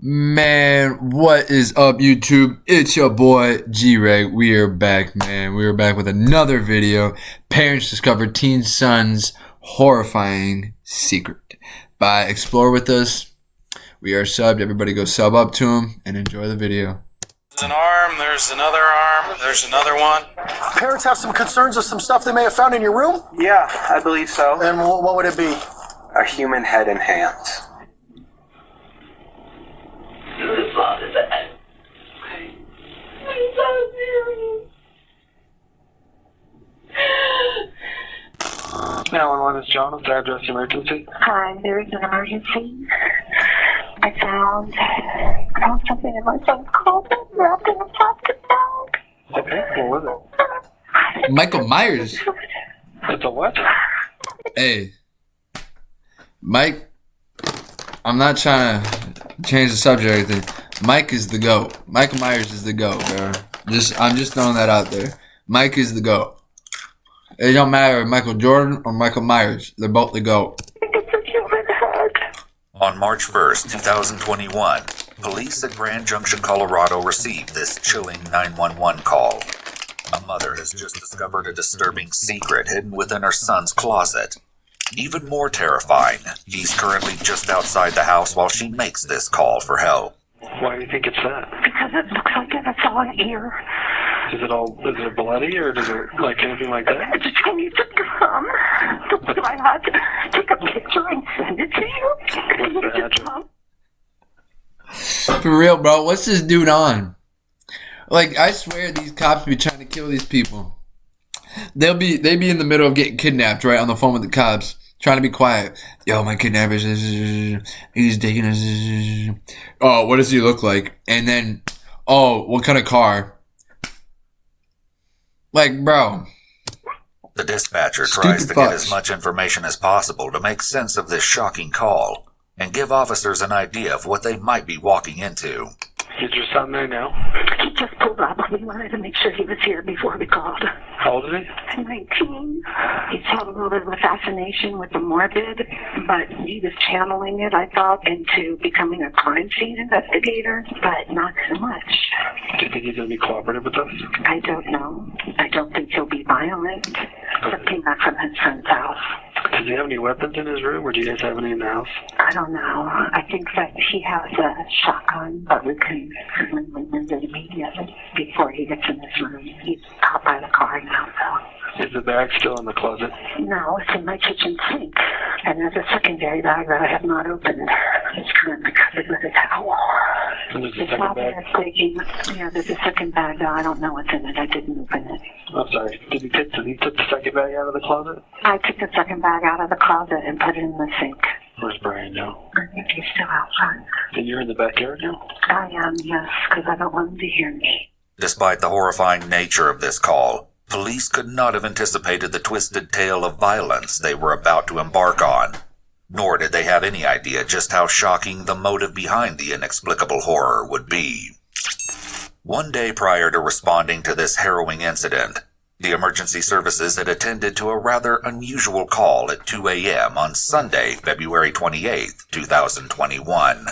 Man, what is up, YouTube? It's your boy G-reg. We are back, man. We are back with another video. Parents discover teen son's horrifying secret. By explore with us. We are subbed. Everybody go sub up to him and enjoy the video. There's an arm, there's another arm, there's another one. Parents have some concerns of some stuff they may have found in your room? Yeah, I believe so. And what would it be? A human head and hands. Now, this is John. What's the address emergency? Hi, there is an emergency. I found something in my son's closet wrapped in a plastic bag. Okay, what was it? Michael Myers. It's a what? Hey, Mike, I'm not trying to change the subject or anything. Mike is the GOAT. Michael Myers is the GOAT, bro. I'm just throwing that out there. Mike is the GOAT. It don't matter if Michael Jordan or Michael Myers. They're both the GOAT. On March 1st, 2021, police at Grand Junction, Colorado received this chilling 911 call. A mother has just discovered a disturbing secret hidden within her son's closet. Even more terrifying, he's currently just outside the house while she makes this call for help. Why do you think it's that? Because it looks like it's all an ear. Is it bloody or does it like anything like that? Did you need to come? So I had to take a picture and send it to you. What's the address? For real, bro. What's this dude on? Like, I swear these cops be trying to kill these people. They be in the middle of getting kidnapped, right, on the phone with the cops, trying to be quiet. Yo, my kidnapper's, he's taking us. Oh, what does he look like? And then, oh, what kind of car? Like, bro. The dispatcher tries to get as much information as possible to make sense of this shocking call and give officers an idea of what they might be walking into. Is your son there now? He just pulled up. We wanted to make sure he was here before we called. How old is he? 19. He's had a little bit of a fascination with the morbid, but he was channeling it, I thought, into becoming a crime scene investigator, but not so much. Do you think he's going to be cooperative with us? I don't know. I don't think he'll be violent. Something back from his friend's house. Does he have any weapons in his room, or do you guys have any in the house? I don't know. I think that he has a shotgun, but we can certainly remove it immediately before he gets in this room. He's out by the car now, so. Is the bag still in the closet? No, it's in my kitchen sink. And there's a secondary bag that I have not opened. It's currently covered with a towel. And there's a second bag? Yeah, there's a second bag, though. I don't know what's in it. I didn't open it. I'm sorry. Did he take the second bag out of the closet? I took the second bag out of the closet and put it in the sink. Where's Brian now? I think he's still outside. And you're in the backyard now? I am, yes, because I don't want him to hear me. Despite the horrifying nature of this call, police could not have anticipated the twisted tale of violence they were about to embark on. Nor did they have any idea just how shocking the motive behind the inexplicable horror would be. One day prior to responding to this harrowing incident, the emergency services had attended to a rather unusual call at 2 a.m. on Sunday, February 28, 2021.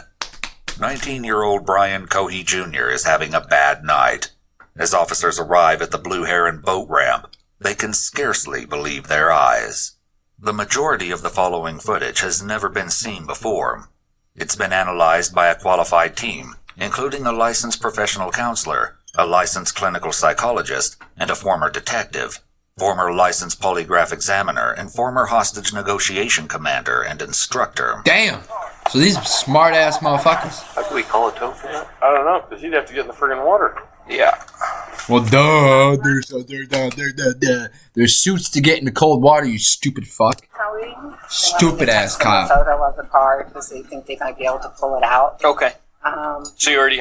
19-year-old Brian Cohey Jr. is having a bad night. As officers arrive at the Blue Heron boat ramp, they can scarcely believe their eyes. The majority of the following footage has never been seen before. It's been analyzed by a qualified team, including a licensed professional counselor, a licensed clinical psychologist, and a former detective, former licensed polygraph examiner, and former hostage negotiation commander and instructor. Damn. So these smart-ass motherfuckers. How can we call a tow for that? I don't know, because he'd have to get in the friggin' water. Yeah. Well, duh. There's suits to get in the cold water, you stupid fuck. Stupid-ass cop. Photo of the car because they think they might be able to pull it out. Okay. So you're already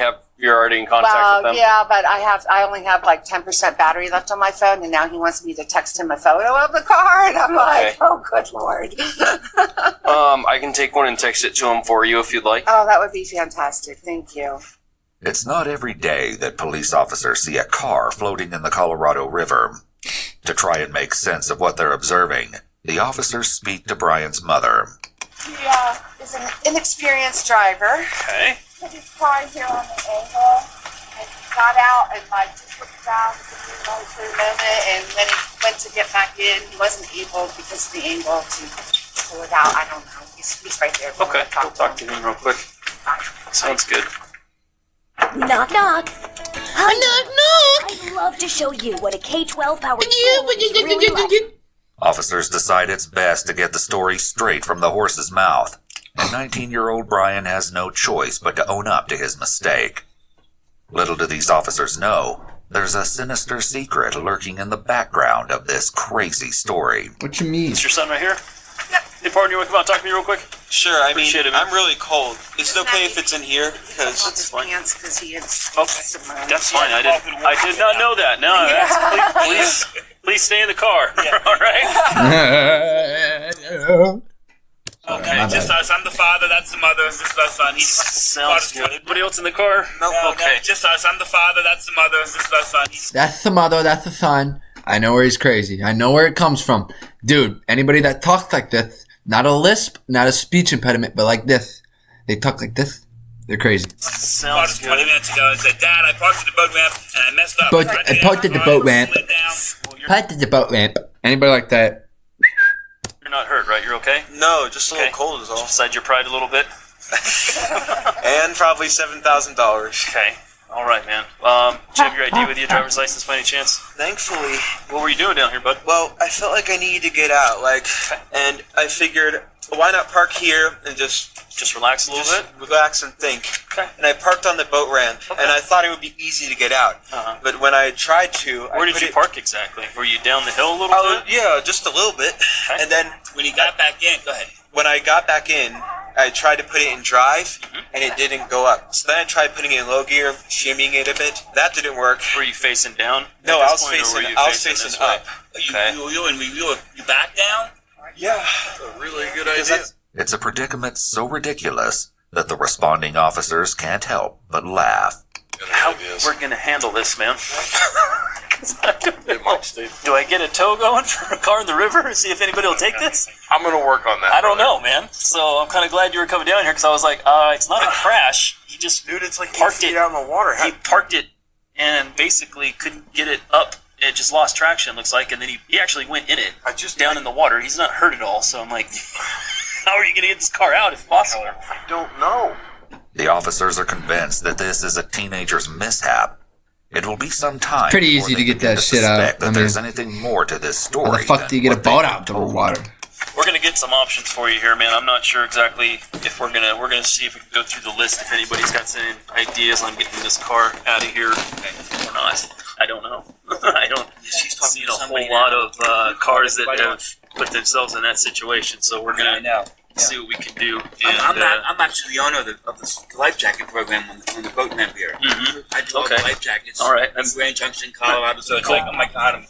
in contact with them? Yeah, but I only have like 10% battery left on my phone, and now he wants me to text him a photo of the car, and I'm like, oh, good Lord. I can take one and text it to him for you if you'd like. Oh, that would be fantastic. Thank you. It's not every day that police officers see a car floating in the Colorado River. To try and make sense of what they're observing, the officers speak to Brian's mother. He is an inexperienced driver. Okay. put his car here on the angle, and he got out and like just looked around for a moment, and when he went to get back in, he wasn't able because of the angle to pull it out. I don't know. He's right there. Okay, we'll talk to him real quick. Sounds good. Knock, knock. Hi, knock, knock. I'd love to show you what a K-12 powered school is really like. Officers decide it's best to get the story straight from the horse's mouth, and 19-year-old Brian has no choice but to own up to his mistake. Little do these officers know, there's a sinister secret lurking in the background of this crazy story. What you mean? Is your son right here? Yep. Hey, partner, you want to come out and talk to me real quick? Sure, I mean, Appreciate it, I'm really cold. Is it okay if it's in here? Because That's fine. Because he is. Okay, that's fine. I did not know that. No, please stay in the car. All right. Okay, just us. I'm the father. That's the mother. This is our son. He's Sounds good. Anybody else in the car? Nope. Okay. just us. I'm the father. That's the mother. This is our son. That's the mother, that's the son. I know where he's crazy. I know where it comes from. Dude, anybody that talks like this, not a lisp, not a speech impediment, but like this. They talk like this. They're crazy. Sounds 20 good. minutes ago and said, Dad, I parked at the boat ramp and I messed up. I parked at the boat ramp. Parked at the boat ramp. Anybody like that? You're not hurt, right? You're okay? no, just a little Okay. cold is all. Beside your pride a little bit? And probably $7,000. Okay. All right, man. Do you have your ID with you, driver's license by any chance? Thankfully, What were you doing down here, bud? well, I felt like I needed to get out, and I figured, why not park here and just relax a little bit? relax and think. Okay. And I parked on the boat ramp, and I thought it would be easy to get out. Uh-huh. But when I tried to, Where did you park exactly? Were you down the hill a little bit? Yeah, just a little bit. Okay. And then When he got back in, go ahead. when I got back in, I tried to put it in drive, and it didn't go up. So then I tried putting it in low gear, shimmying it a bit. That didn't work. Were you facing down? No, at I this was point, or facing. were you I was facing facing this way? up. Okay. You back down? Yeah, a really good idea. It's a predicament so ridiculous that the responding officers can't help but laugh. How we're gonna handle this, man? Do I get a tow going for a car in the river and see if anybody will take this? I'm gonna work on that. I don't know, man. So I'm kind of glad you were coming down here because I was like, it's not a crash. He just It's like parked it out in the water. He parked it and basically couldn't get it up. It just lost traction, looks like, and then he actually went in it, down in the water. He's not hurt at all, so I'm like, how are you going to get this car out if possible? I don't know. The officers are convinced that this is a teenager's mishap. It will be some time. Pretty before easy they to get begin that shit out. suspect that I mean, there's anything more to this story. How the fuck than do you get a what they boat were out to the told. water? We're gonna get some options for you here, man. I'm not sure exactly if we're gonna see if we can go through the list if anybody's got some ideas on getting this car out of here or not. I don't know. I don't see a whole lot of cars that have put themselves in that situation, so we're gonna see what we can do. And, I'm actually the owner of the life jacket program on the boat ramp here. Mhm. I do all the life jackets. All right. In Grand Junction, Colorado, so it's like, oh my god,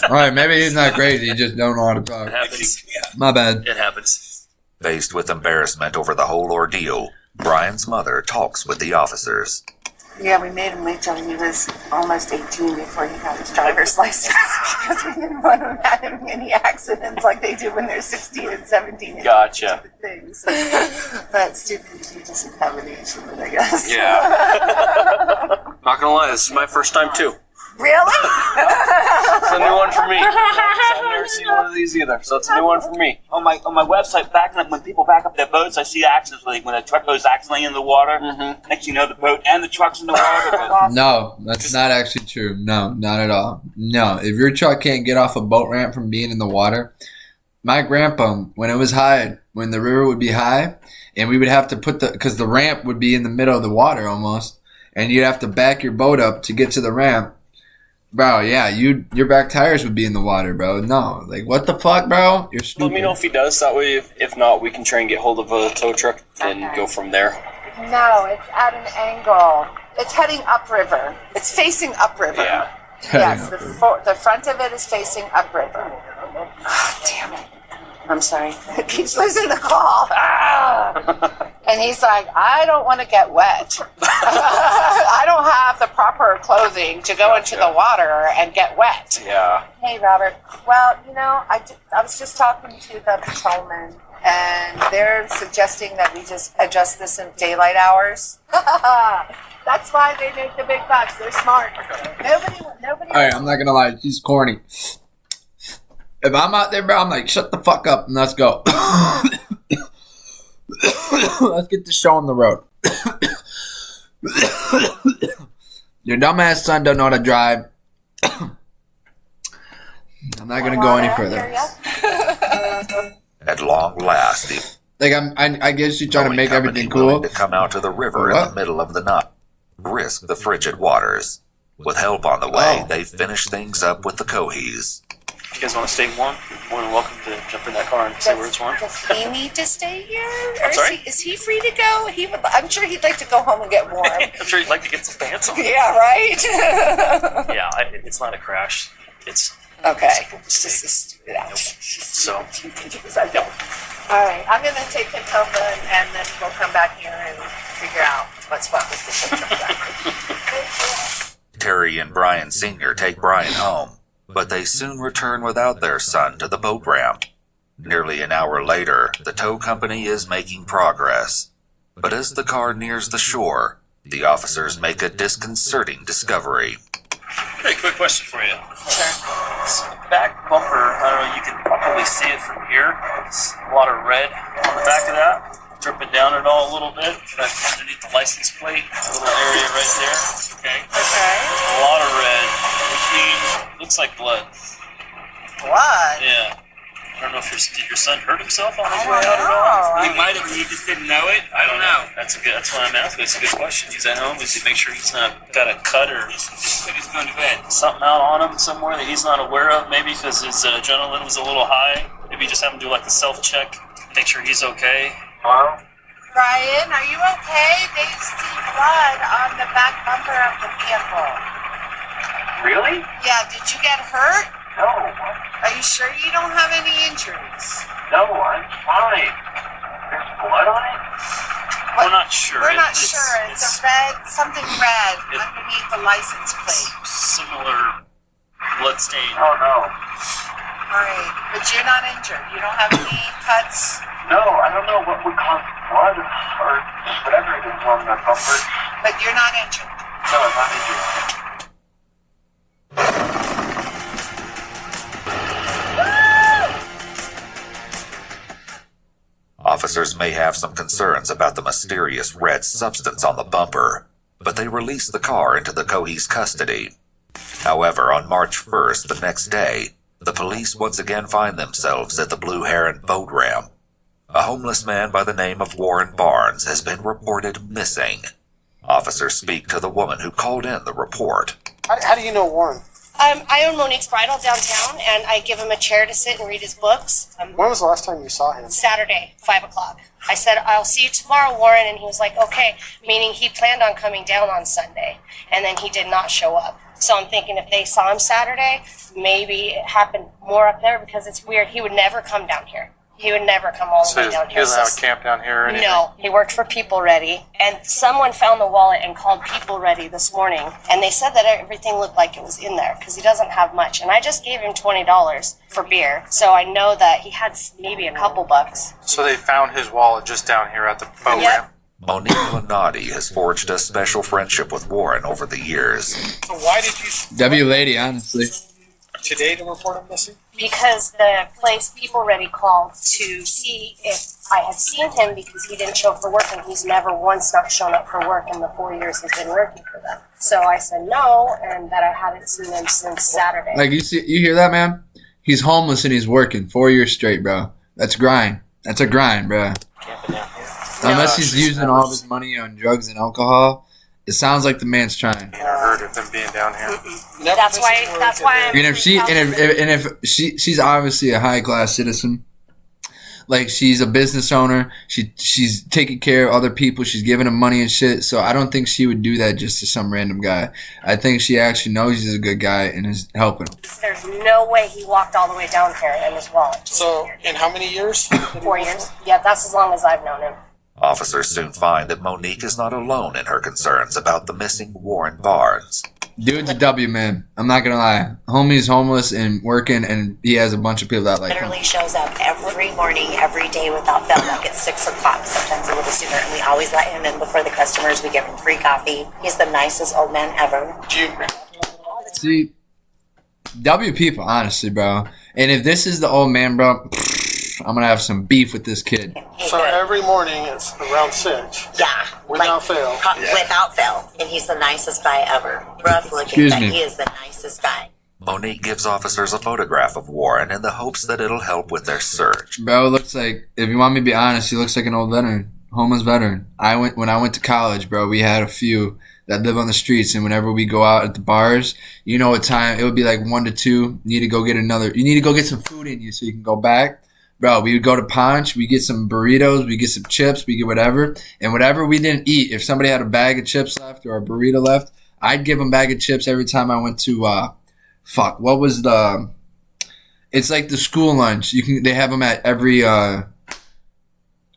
Alright, maybe he's not crazy, he just don't know how to talk. It happens. My bad. It happens. Faced with embarrassment over the whole ordeal, Brian's mother talks with the officers. Yeah, we made him wait till he was almost 18 before he got his driver's license because we didn't want him having any accidents like they do when they're 16 and 17. And Gotcha. stupid things. But stupid, he doesn't have an age limit, I guess. Yeah. Not gonna lie, this is my first time too. Really? It's a new one for me. I've never seen one of these either, so it's a new one for me. on my website, backing up when people back up their boats, I see accidents like when a truck goes accidentally in the water. Mm-hmm. Next, you know, the boat and the truck's in the water. No, that's not actually true. No, not at all. No, if your truck can't get off a boat ramp from being in the water, my grandpa, when it was high, when the river would be high, and we would have to because the ramp would be in the middle of the water almost, and you'd have to back your boat up to get to the ramp. Bro, yeah, your back tires would be in the water, bro. No, like, what the fuck, bro? You're stupid. Let me know if he does. That way, if not, we can try and get hold of a tow truck and go from there. No, it's at an angle. It's heading upriver. It's facing upriver. Yeah. Yes, the front of it is facing upriver. Oh, damn it. I'm sorry. It keeps losing the call. Ah! And he's like, I don't want to get wet. I don't have the proper clothing to go into the water and get wet. Yeah. Hey, Robert. Well, you know, I was just talking to the patrolman, and they're suggesting that we just adjust this in daylight hours. That's why they make the big bucks. They're smart. Nobody. All right, I'm not gonna lie, she's corny. If I'm out there, bro, I'm like, shut the fuck up and let's go. Let's get this show on the road. Your dumbass son don't know how to drive. I'm not gonna go any further. At long last, I guess you're trying to make everything willing cool. to come out to the river in the middle of the night, risk the frigid waters. With help on the way, they finish things up with the Cohees. If you guys want to stay warm, you're more than welcome to jump in that car and see where it's warm. Does he need to stay here? Or I'm sorry? is he free to go? I'm sure he'd like to go home and get warm. I'm sure you'd like to get some pants on. Yeah, right? Yeah, it's not a crash. It's Okay. It's just a stupid So. I don't. All right, I'm going to take him home and then we'll come back here and figure out what's what with this. Terry and Brian Sr. take Brian home, but they soon return without their son to the boat ramp. Nearly an hour later, the tow company is making progress. But as the car nears the shore, the officers make a disconcerting discovery. Hey, quick question for you. Sure. This back bumper, I don't know, you can probably see it from here. It's a lot of red on the back of that. Dripping down it all a little bit. That's underneath the license plate. A little area right there. Okay. A lot of red, which means it looks like blood. Blood? Yeah. I don't know if did your son hurt himself on his way out at all? He might have, he just didn't know it. I don't know. That's why I'm asking. It's a good question. He's at home. Does he make sure he's not got a cut or He's going to bed. something out on him somewhere that he's not aware of? Maybe because his adrenaline was a little high. Maybe just have him do like a self-check, make sure he's okay. Hello? Brian, are you okay? They see blood on the back bumper of the vehicle. Really? Yeah, did you get hurt? No. Are you sure you don't have any injuries? No, I'm fine. There's blood on it? We're not sure. We're not sure. It's a red, something red underneath the license plate. Similar blood stain. Oh, no. All right, but you're not injured. You don't have any cuts? No, I don't know what would cause blood or whatever it is on the bumper. But you're not injured? No, I'm not injured. Officers may have some concerns about the mysterious red substance on the bumper, but they release the car into the Cohees' custody. However, on March 1st, the next day, the police once again find themselves at the Blue Heron boat ramp. A homeless man by the name of Warren Barnes has been reported missing. Officers speak to the woman who called in the report. How do you know Warren? I own Monique's Bridal downtown, and I give him a chair to sit and read his books. When was the last time you saw him? Saturday, 5 o'clock. I said, I'll see you tomorrow, Warren, and he was like, okay, meaning he planned on coming down on Sunday, and then he did not show up. So I'm thinking if they saw him Saturday, maybe it happened more up there, because it's weird. He would never come down here. He would never come all the way down here. He doesn't have a camp down here or anything? No, he worked for People Ready, and someone found the wallet and called People Ready this morning, and they said that everything looked like it was in there, because he doesn't have much, and I just gave him $20 for beer, so I know that he had maybe a couple bucks. So they found his wallet just down here at the boat ramp? Monique Lunati has forged a special friendship with Warren over the years. So why did you W lady, honestly. today to report him missing? Because the place People Ready called to see if I had seen him, because he didn't show up for work, and he's never once not shown up for work in the 4 years he's been working for them. So I said no, and that I hadn't seen him since Saturday. Like, you hear that, man? He's homeless and he's working 4 years straight, bro. That's grind. That's a grind, bro. Unless he's using all of his money on drugs and alcohol, it sounds like the man's trying. I heard of them being down here. That's why I'm. And if she's obviously a high class citizen, like she's a business owner, she's taking care of other people, she's giving them money and shit. So I don't think she would do that just to some random guy. I think she actually knows he's a good guy and is helping him. There's no way he walked all the way down here in his wallet. So, in how many years? 4 years. Yeah, that's as long as I've known him. Officers soon find that Monique is not alone in her concerns about the missing Warren Barnes. Dude's a W, man. I'm not gonna lie. Homie's homeless and working, and he has a bunch of people that like him. Literally shows up every morning, every day without fail, like at 6 o'clock, sometimes a little sooner, and we always let him in before the customers. We give him free coffee. He's the nicest old man ever. See, W people, honestly, bro. And if this is the old man, bro, I'm gonna have some beef with this kid. So every morning it's around 6. Yeah. Without fail. Without fail. And he's the nicest guy ever. Rough looking, Excuse but me. he is the nicest guy. Monique gives officers a photograph of Warren in the hopes that it'll help with their search. Bro, looks like, if you want me to be honest, he looks like an old veteran, homeless veteran. When I went to college, bro, we had a few that live on the streets, and whenever we go out at the bars, you know what time, it would be like 1 to 2, you need to go get some food in you so you can go back. Bro, we would go to Punch, we get some burritos, we get some chips, we get whatever, and whatever we didn't eat, if somebody had a bag of chips left or a burrito left, I'd give them a bag of chips every time I went to, what was it's like the school lunch. They have them at every, what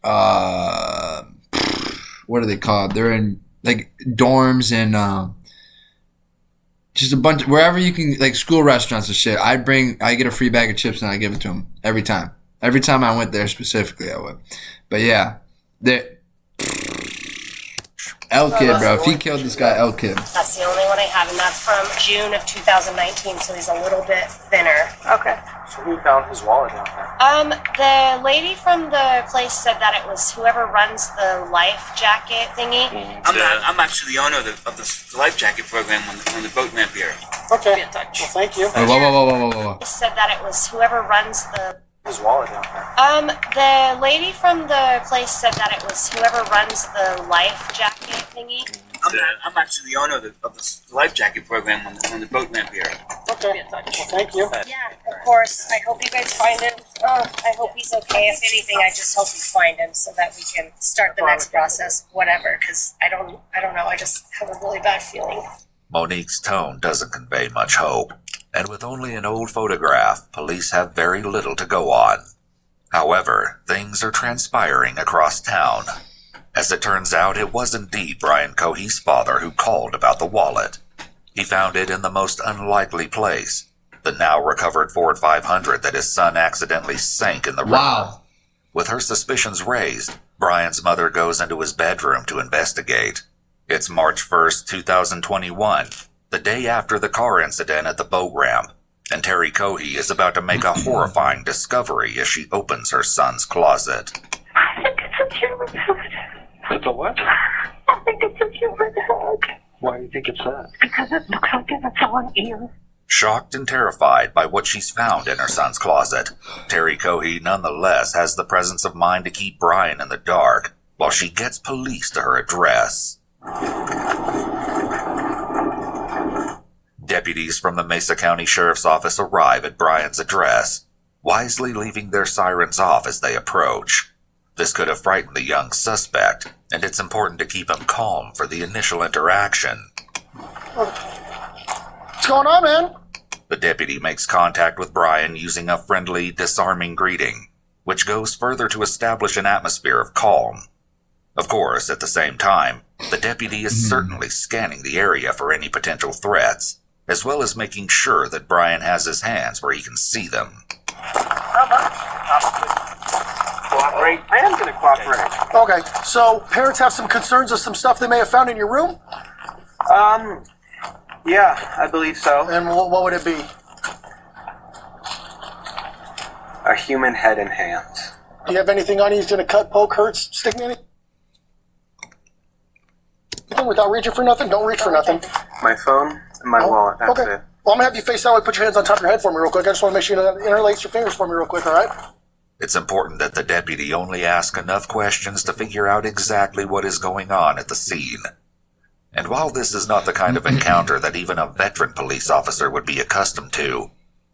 are they called? They're in, like, dorms and, just a bunch, wherever you can, like, school restaurants and shit. I get a free bag of chips and I give it to them every time. Every time I went there specifically, I would. But yeah, L Kid, bro. If he killed this guy, L Kid. That's the only one I have, and that's from June of 2019, so he's a little bit thinner. Okay. So who found his wallet down there? The lady from the place said that it was whoever runs the life jacket thingy. I'm actually the owner of the life jacket program when the boat ramp here. Okay. Well, thank you. Wait, whoa. Said that it was whoever runs His wallet down there. the lady from the place said that it was whoever runs the life jacket thingy. I'm actually the owner of the life jacket program when the boat ramp here. Okay. Well, thank you. Yeah, of course. I hope you guys find him. I hope he's okay. If anything, I just hope you find him so that we can start the next process, whatever. Because I don't know. I just have a really bad feeling. Monique's tone doesn't convey much hope, and with only an old photograph, police have very little to go on. However, things are transpiring across town. As it turns out, it was indeed Brian Cohey's father who called about the wallet. He found it in the most unlikely place, the now recovered Ford 500 that his son accidentally sank in the river. Wow. With her suspicions raised, Brian's mother goes into his bedroom to investigate. It's March 1st, 2021, the day after the car incident at the boat ramp, and Terry Cohey is about to make a horrifying discovery as she opens her son's closet. I think it's a human head. It's a what? I think it's a human head. Why do you think it's that? Because it looks like it's on ear. Shocked and terrified by what she's found in her son's closet, Terry Cohey nonetheless has the presence of mind to keep Brian in the dark while she gets police to her address. Deputies from the Mesa County Sheriff's Office arrive at Brian's address, wisely leaving their sirens off as they approach. This could have frightened the young suspect, and it's important to keep him calm for the initial interaction. What's going on, man? The deputy makes contact with Brian using a friendly, disarming greeting, which goes further to establish an atmosphere of calm. Of course, at the same time, the deputy is certainly scanning the area for any potential threats, as well as making sure that Brian has his hands where he can see them. Cooperate. I am going to cooperate. Okay, so parents have some concerns of some stuff they may have found in your room? Yeah, I believe so. And what would it be? A human head and hands. Do you have anything on you he's going to cut, poke, hurt, stick me anything without reaching for nothing? Don't reach for nothing. My phone and my wallet, that's okay. it. Well, I'm going to have you face that way. Put your hands on top of your head for me real quick. I just want to make sure you interlace your fingers for me real quick, all right? It's important that the deputy only ask enough questions to figure out exactly what is going on at the scene. And while this is not the kind of encounter that even a veteran police officer would be accustomed to,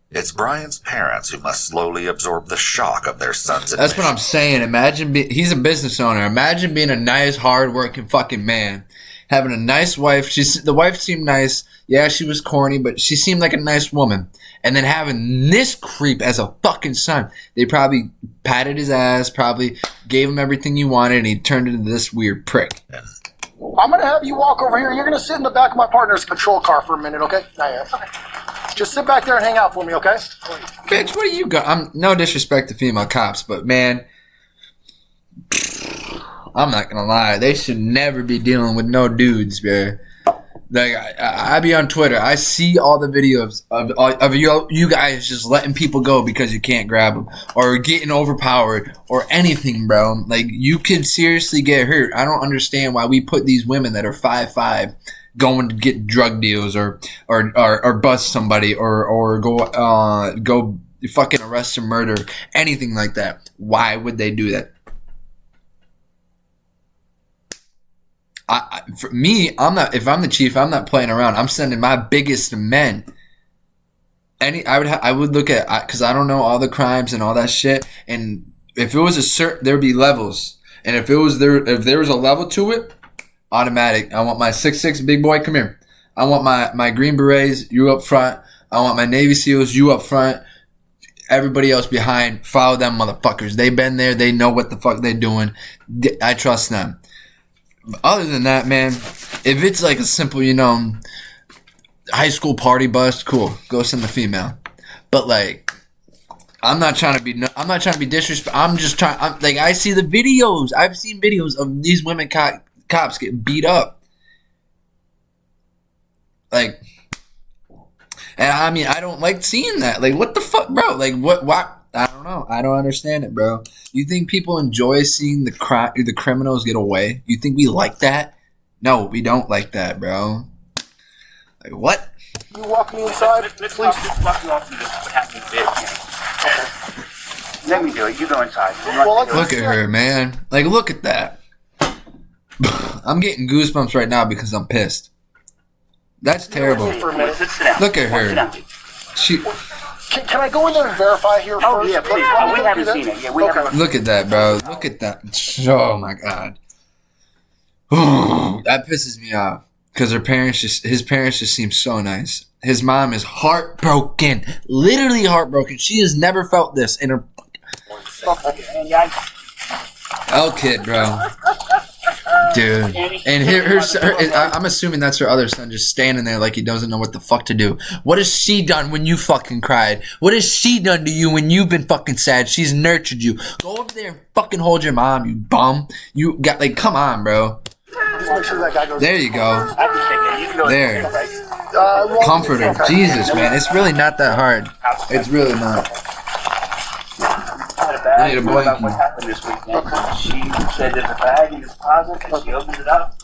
it's Brian's parents who must slowly absorb the shock of their son's admission. That's what I'm saying. Imagine he's a business owner. Imagine being a nice, hard-working fucking man, having a nice wife. The wife seemed nice. Yeah, she was corny, but she seemed like a nice woman. And then having this creep as a fucking son. They probably patted his ass, probably gave him everything he wanted, and he turned into this weird prick. I'm going to have you walk over here. You're going to sit in the back of my partner's patrol car for a minute, okay? Not yet. Okay. Just sit back there and hang out for me, okay? Bitch, what do you got? I'm no disrespect to female cops, but man, I'm not gonna lie. They should never be dealing with no dudes, man. Like I be on Twitter. I see all the videos of you guys just letting people go because you can't grab them or getting overpowered or anything, bro. Like you could seriously get hurt. I don't understand why we put these women that are 5'5" going to get drug deals or bust somebody or go fucking arrest or murder, anything like that. Why would they do that? For me, I'm not. If I'm the chief, I'm not playing around. I'm sending my biggest men. I would look at, because I don't know all the crimes and all that shit. And if it was a certain, there'd be levels. And if there was a level to it, automatic. I want my 6'6" big boy. Come here. I want my Green Berets. You up front. I want my Navy SEALs. You up front. Everybody else behind. Follow them motherfuckers. They've been there. They know what the fuck they're doing. I trust them. Other than that, man, if it's like a simple, high school party bust, cool. Go send the female. But like, I'm not trying to be disrespectful. I'm just trying. I see the videos. I've seen videos of these women cops get beat up. Like, and I mean, I don't like seeing that. Like, what the fuck, bro? Like, what? Why? I don't know. I don't understand it, bro. You think people enjoy seeing the criminals get away? You think we like that? No, we don't like that, bro. Like, what? You walk me inside, please. Just walk you off and just tap me a bit. Okay. Let me do it. You go inside. Look at her, man. Like, look at that. I'm getting goosebumps right now because I'm pissed. That's terrible. Look at her. Can I go in there and verify here first? Oh, yeah, please. We haven't seen it. Yeah, we haven't. Look at that, bro. Look at that. Oh, my God. That pisses me off. Because his parents just seem so nice. His mom is heartbroken. Literally heartbroken. She has never felt this in her... Oh, kid, bro. Dude. And I'm assuming that's her other son just standing there like he doesn't know what the fuck to do. What has she done when you fucking cried? What has she done to you when you've been fucking sad? She's nurtured you. Go over there and fucking hold your mom, you bum. You got, like, come on, bro. Just make sure that guy goes. There you go. There. Comfort her. Jesus, man. It's really not that hard. It's really not. I need a blanket. What happened this weekend? She said there's a bag in this closet, and she opened it up,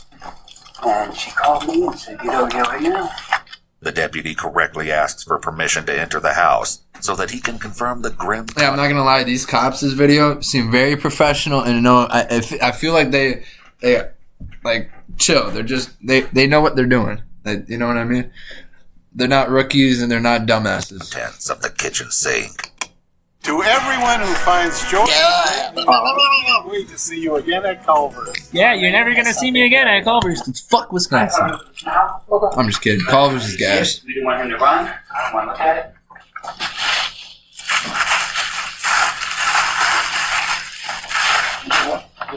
and she called me and said, "Get over here right now." The deputy correctly asks for permission to enter the house so that he can confirm the grim... Yeah, I'm not gonna lie. These cops' this video seem very professional, and I feel like they like chill. They're just they know what they're doing. You know what I mean? They're not rookies and they're not dumbasses. Contents of the kitchen sink. To everyone who finds joy, wait to see you again at Culver's. Yeah, you're never gonna see me again at Culver's. It's fuck Wisconsin. I'm just kidding. Culver's is gas. We didn't want him to run. I don't want to look at it.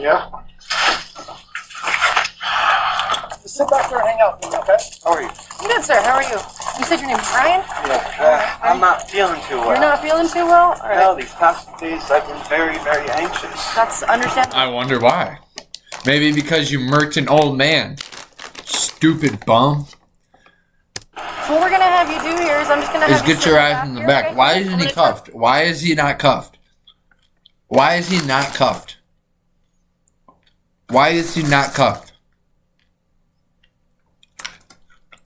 Yeah? Just sit back there and hang out with me, okay? How are you? I'm good, sir. How are you? You said your name is Brian? Yeah. I'm not feeling too well. You're not feeling too well? All right. No, these past days I've been very, very anxious. That's understandable. I wonder why. Maybe because you murked an old man. Stupid bum. So what we're gonna have you do here is I'm just gonna have you get your eyes in the back. Okay? Why isn't he cuffed? Why is he not cuffed? Why is he not cuffed? Why is he not cuffed?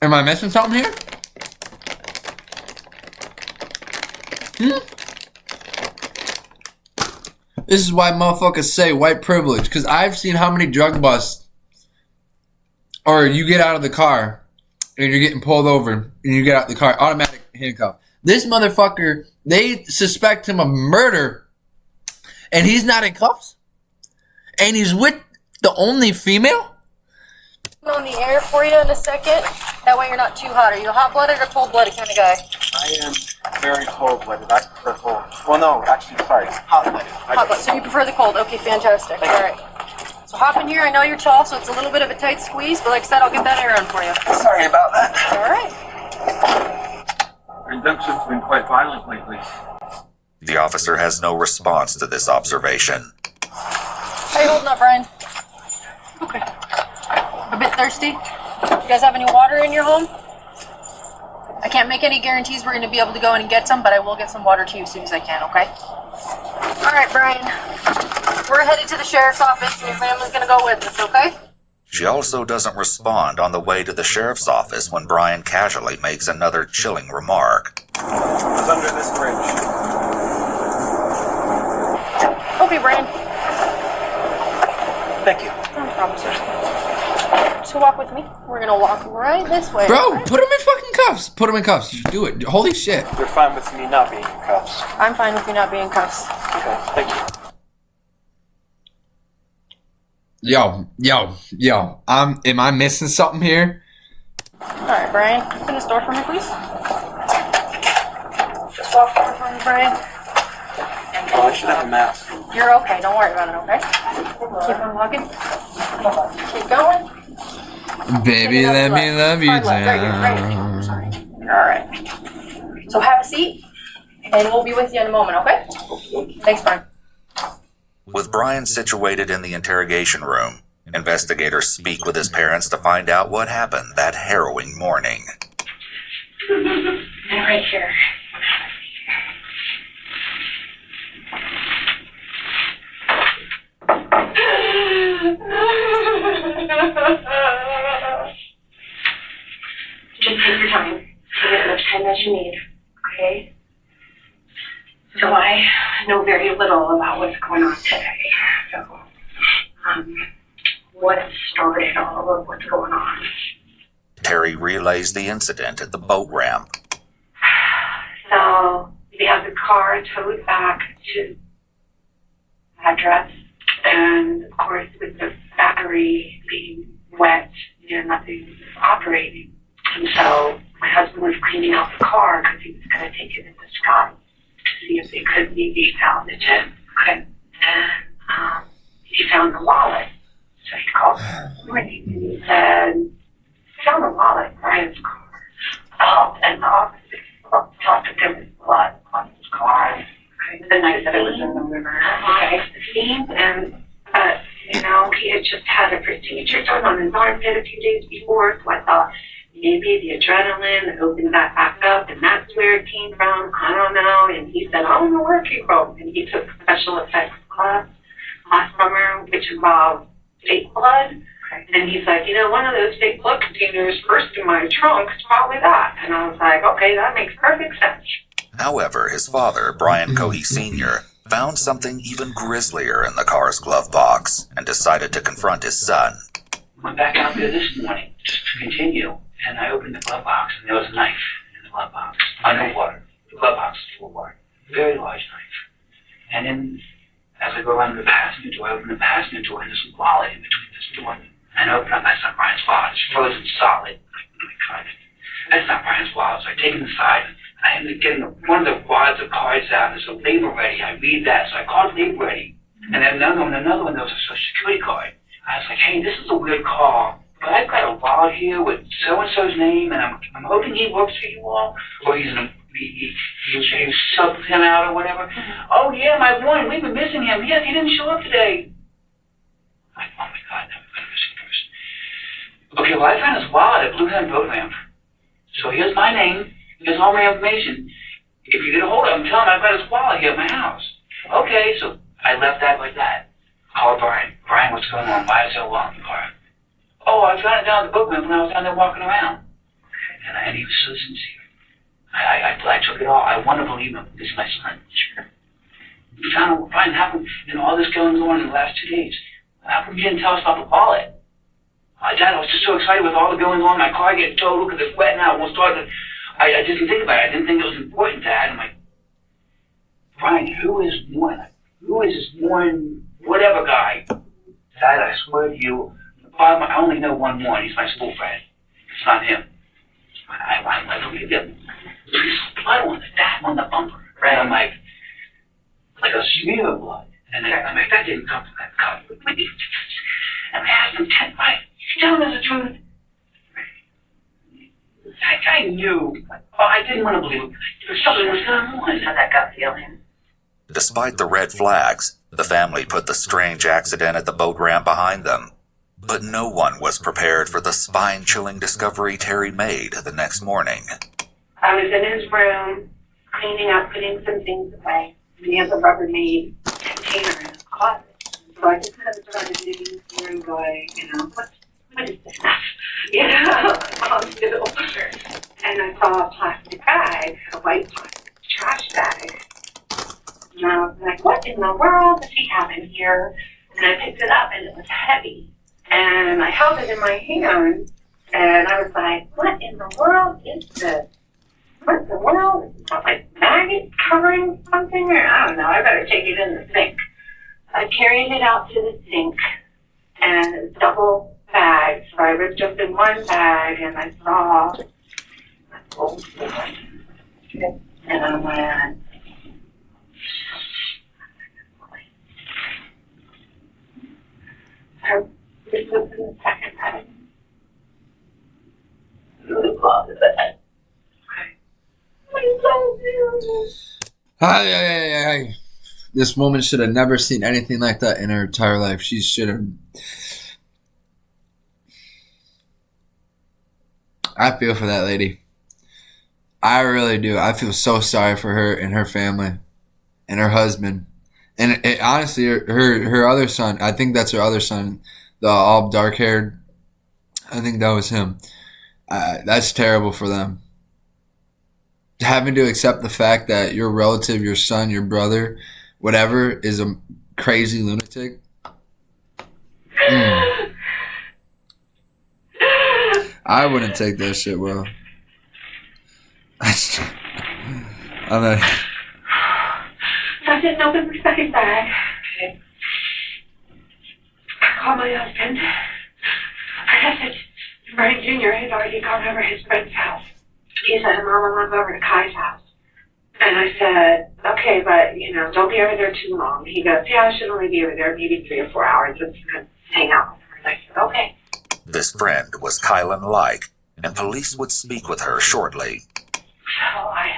Am I missing something here? This is why motherfuckers say white privilege. Because I've seen how many drug busts. Or you get out of the car. And you're getting pulled over. And you get out of the car. Automatic handcuff. This motherfucker. They suspect him of murder. And he's not in cuffs. And he's with the only female. On the air for you in a second. That way you're not too hot. Are you a hot-blooded or cold-blooded kind of guy? I am very cold-blooded. I prefer cold. Well, no, actually, sorry, hot-blooded. Hot-blooded. So you prefer the cold. Okay, fantastic. All right. So So hop in here. I know you're tall, so it's a little bit of a tight squeeze, but like I said, I'll get that air on for you. Sorry about that. All right. Our induction's been quite violent lately. The officer has no response to this observation. How you holding up, Brian? Okay. A bit thirsty? You guys have any water in your home? I can't make any guarantees we're going to be able to go in and get some, but I will get some water to you as soon as I can, okay? All right, Brian. We're headed to the sheriff's office, and your family's going to go with us, okay? She also doesn't respond on the way to the sheriff's office when Brian casually makes another chilling remark. It's under this bridge. Okay, Brian. Thank you. No problem, sir. So walk with me. We're going to walk right this way. Bro, right? put him in fucking cuffs. Put him in cuffs. Just do it. Holy shit. You're fine with me not being in cuffs. I'm fine with you not being in cuffs. Okay, thank you. Yo. Am I missing something here? All right, Brian. Open this door for me, please. Just walk forward for me, Brian. Oh, I should have a mask. You're okay. Don't worry about it, okay? Keep on walking. Keep going. Baby, let me love you Hard left. Right here. down. Sorry. All right. So have a seat, and we'll be with you in a moment, okay? Thanks, Brian. With Brian situated in the interrogation room, investigators speak with his parents to find out what happened that harrowing morning. I'm right here. Just take your time. Take as much time as you need, okay? So I know very little about what's going on today. So, what started all of what's going on? Terry relays the incident at the boat ramp. So we have the car towed back to address, and of course with the battery being wet, nothing was operating. And so my husband was cleaning out the car because he was going to take it into shop to see if they could maybe salvage it. Okay. And he found the wallet. So he called me this morning and he said, "I found the wallet in Brian's car." Oh, and the officer thought that there was blood on his car. Okay. The night that it was in the river. Okay. The scene, and he had just had a procedure done on his armpit a few days before, so I thought maybe the adrenaline opened that back up, and that's where it came from. I don't know. And he said, "I don't know where it came from." And he took special effects class last summer, which involved fake blood. And he's like, one of those fake blood containers first in my trunk is probably that. And I was like, okay, that makes perfect sense. However, his father, Brian Cohey Sr., found something even grislier in the car's glove box and decided to confront his son. Went back out there this morning just to continue, and I opened the glove box, and there was a knife in the glove box. No water. The glove box is full of water. Very large knife. And then, as I go around the passenger door, I open the passenger door, and there's a wallet in between this door. And I open up, that's not Brian's wallet. It's frozen solid. That's not Brian's wallet. So I take it inside, and I end up getting one of the wads of cards out. There's a label ready. I read that, so I called label ready. And then another one, there was a social security card. I was like, hey, this is a weird call, but I've got a wallet here with so-and-so's name, and I'm hoping he works for you all, or he subbed him out or whatever. Oh, yeah, my one, we've been missing him. Yes, he didn't show up today. I'm like, oh, my God, now we've got a missing person. Okay, well, I found his wallet at Blue Hen Boat Ramp. So here's my name, here's all my information. If you get a hold of him, tell him I've got his wallet here at my house. Okay, so I left that like that. Called Brian. Brian, what's going on? Why is there a wallet in the car? Oh, I found it down at the boat ramp when I was down there walking around. And he was so sincere. I took it all. I want to believe him. This is my son. Sure. We found out what Brian happened, and all this going on in the last 2 days. How come you didn't tell us about the wallet? Dad, I was just so excited with all the goings on. My car getting totaled because it's wet now. It won't start. I didn't think about it. I didn't think it was important, Dad. I'm like, Brian, who is this one whatever guy? Dad, I swear to you, I only know one more. He's my school friend. It's not him. I believe him. There's blood on the bumper. Right? I'm like a smear of blood. And I'm like, that didn't come from that cup. And I asked him, Ted, why? You tell him the truth. I knew. I didn't want to believe it. There was something was going on. Had that gut feeling. Despite the red flags, the family put the strange accident at the boat ramp behind them. But no one was prepared for the spine-chilling discovery Terry made the next morning. I was in his room, cleaning up, putting some things away. And he has a Rubbermaid container in his closet. So I just kind of started digging through and going, what is this? And I saw a plastic bag, a white plastic trash bag. And I was like, what in the world does he have in here? And I picked it up and it was heavy. And I held it in my hand and I was like, what in the world is this? What in the world? Is it like maggots covering something? Or I don't know, I better take it in the sink. I carried it out to the sink and it was double bag. So I ripped open one bag and I saw and I went, this was in the second bag. Really close to it. Hi. This woman should have never seen anything like that in her entire life. She should have. I feel for that lady. I really do. I feel so sorry for her and her family and her husband. And honestly, her other son, I think that's her other son, the all dark-haired, I think that was him. That's terrible for them. Having to accept the fact that your relative, your son, your brother, whatever, is a crazy lunatic. I wouldn't take that shit well. I'm not. I didn't open the second bag. I called my husband. I said, Brian Jr. had already gone over his friend's house. He said, Mom, I'm over to Kai's house. And I said, okay, but, don't be over there too long. He goes, yeah, I should only be over there maybe 3 or 4 hours. Just hang out with her. And I said, okay. This friend was Kylan Like, and police would speak with her shortly. So I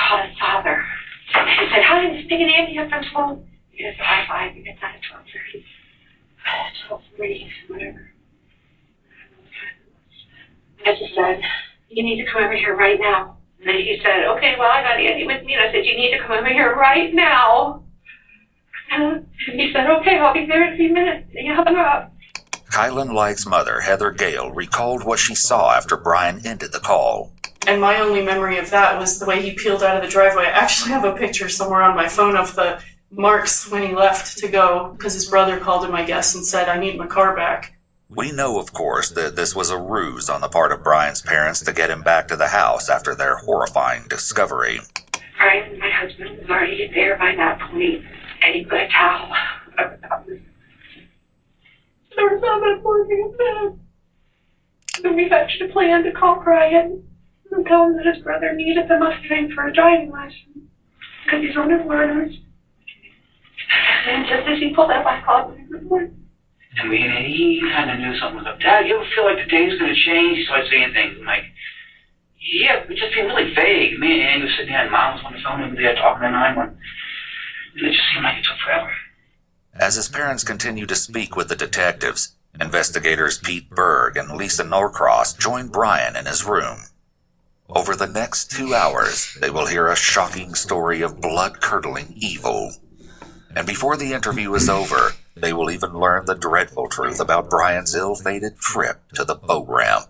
called his father. And he said, hi, I'm speaking to Andy up from school. He goes, I think it's at 12:30. 12:30, whatever. I just said, you need to come over here right now. And then he said, okay, well, I got Andy with me. And I said, you need to come over here right now. And he said, okay, I'll be there in a few minutes. And he hung up. Kylan Like's mother, Heather Gale, recalled what she saw after Brian ended the call. And my only memory of that was the way he peeled out of the driveway. I actually have a picture somewhere on my phone of the marks when he left to go, because his brother called him, I guess, and said, I need my car back. We know, of course, that this was a ruse on the part of Brian's parents to get him back to the house after their horrifying discovery. Brian, my husband, was already there by that point, and he put a towel over top of his. There was not much working in bed. So we hatched a plan to call Brian and tell him that his brother needed the Mustang for a driving license because he's one of learners. And just as he pulled up, I called him report. And he kind of knew something was up. Dad, you ever feel like the day's going to change? He started saying things. I'm like, yeah, it just seemed really vague. Me and Andy were sitting there, and Mom was on the phone over there talking to 911. And it just seemed like it took forever. As his parents continued to speak with the detectives, investigators Pete Berg and Lisa Norcross joined Brian in his room. Over the next 2 hours, they will hear a shocking story of blood-curdling evil. And before the interview is over, they will even learn the dreadful truth about Brian's ill-fated trip to the boat ramp.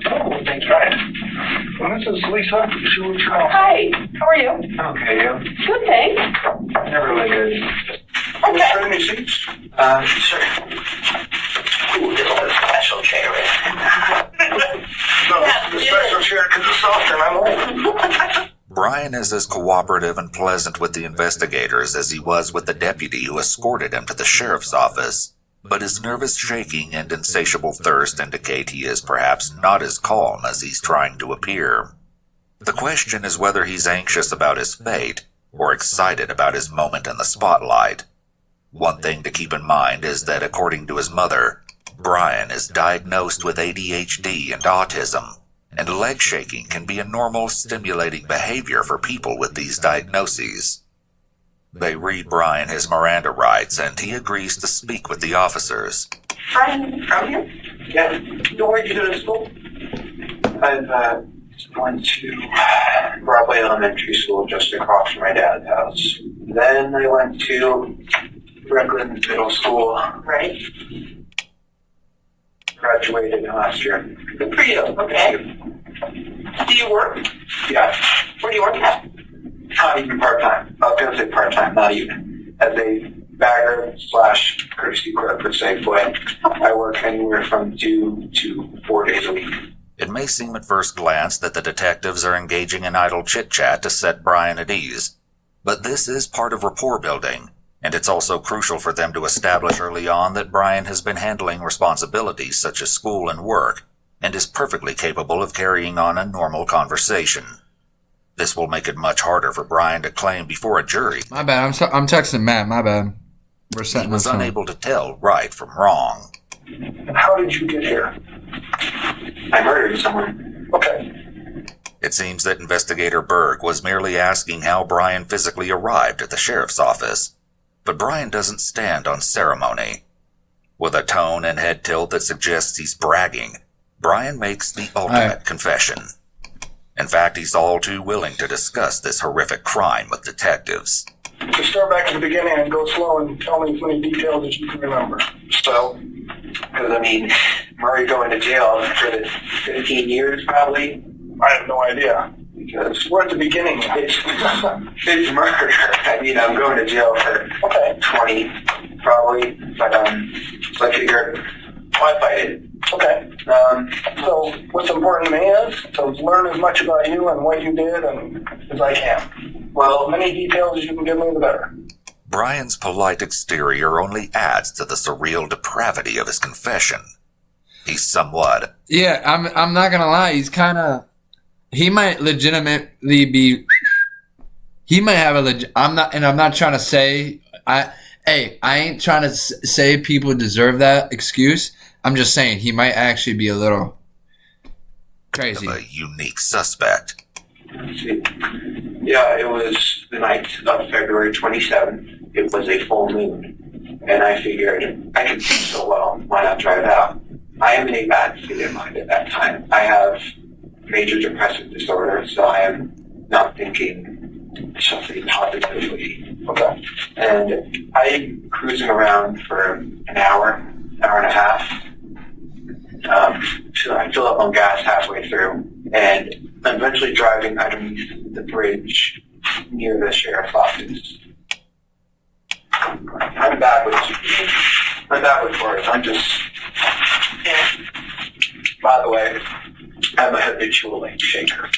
Oh, thanks, Brian. Well, this is Lisa. She was calling. Hi, how are you? Okay, yeah. Good, thanks. Never really good. Okay. Trade any seats? Sure. Ooh, this is a special chair. No, this is a special chair because it's soft and I'm old. Brian is as cooperative and pleasant with the investigators as he was with the deputy who escorted him to the sheriff's office. But his nervous shaking and insatiable thirst indicate he is perhaps not as calm as he's trying to appear. The question is whether he's anxious about his fate or excited about his moment in the spotlight. One thing to keep in mind is that according to his mother, Brian is diagnosed with ADHD and autism, and leg shaking can be a normal stimulating behavior for people with these diagnoses. They read Brian his Miranda rights, and he agrees to speak with the officers. Brian, from here? Yeah. Where did you go to school? I went to Broadway Elementary School just across from my dad's house. Then I went to Brooklyn Middle School. Right. Graduated last year. Good for you. Okay. Do you work? Yeah. Where do you work at? Not even part-time. I was going to say part-time, not even. As a bagger / courtesy clerk for Safeway. I work anywhere from 2 to 4 days a week. It may seem at first glance that the detectives are engaging in idle chit-chat to set Brian at ease, but this is part of rapport building, and it's also crucial for them to establish early on that Brian has been handling responsibilities such as school and work, and is perfectly capable of carrying on a normal conversation. This will make it much harder for Brian to claim before a jury. My bad, I'm texting Matt, my bad. We're setting He was unable to tell right from wrong. How did you get here? I murdered someone. Okay. It seems that Investigator Berg was merely asking how Brian physically arrived at the sheriff's office. But Brian doesn't stand on ceremony. With a tone and head tilt that suggests he's bragging, Brian makes the ultimate confession. In fact, he's all too willing to discuss this horrific crime with detectives. So start back at the beginning and go slow and tell me as many details as you can remember. So? Because, I mean, Murray going to jail for the 15 years, probably? I have no idea. Because we're at the beginning. It's murder. I mean, I'm going to jail for 20, probably. But, so I figure, why fight it? Okay. So what's important to me is to learn as much about you and what you did as I can. Well, as many details as you can give me, the better. Brian's polite exterior only adds to the surreal depravity of his confession. He's somewhat... Yeah, I'm not gonna lie, he's kind of... He might legitimately be... He might have a I'm not trying to say... I ain't trying to say people deserve that excuse. I'm just saying he might actually be a little crazy. A unique suspect. Yeah, it was the night of February 27th. It was a full moon. And I figured I could see so well, why not try it out? I am in a bad state of mind at that time. I have major depressive disorder, so I am not thinking something positively. Okay. And I'm cruising around for an hour and a half. So I fill up on gas halfway through, and I'm eventually driving underneath the bridge near the sheriff's office. I'm bad with words. I'm just... By the way, I'm a habitual late shaker.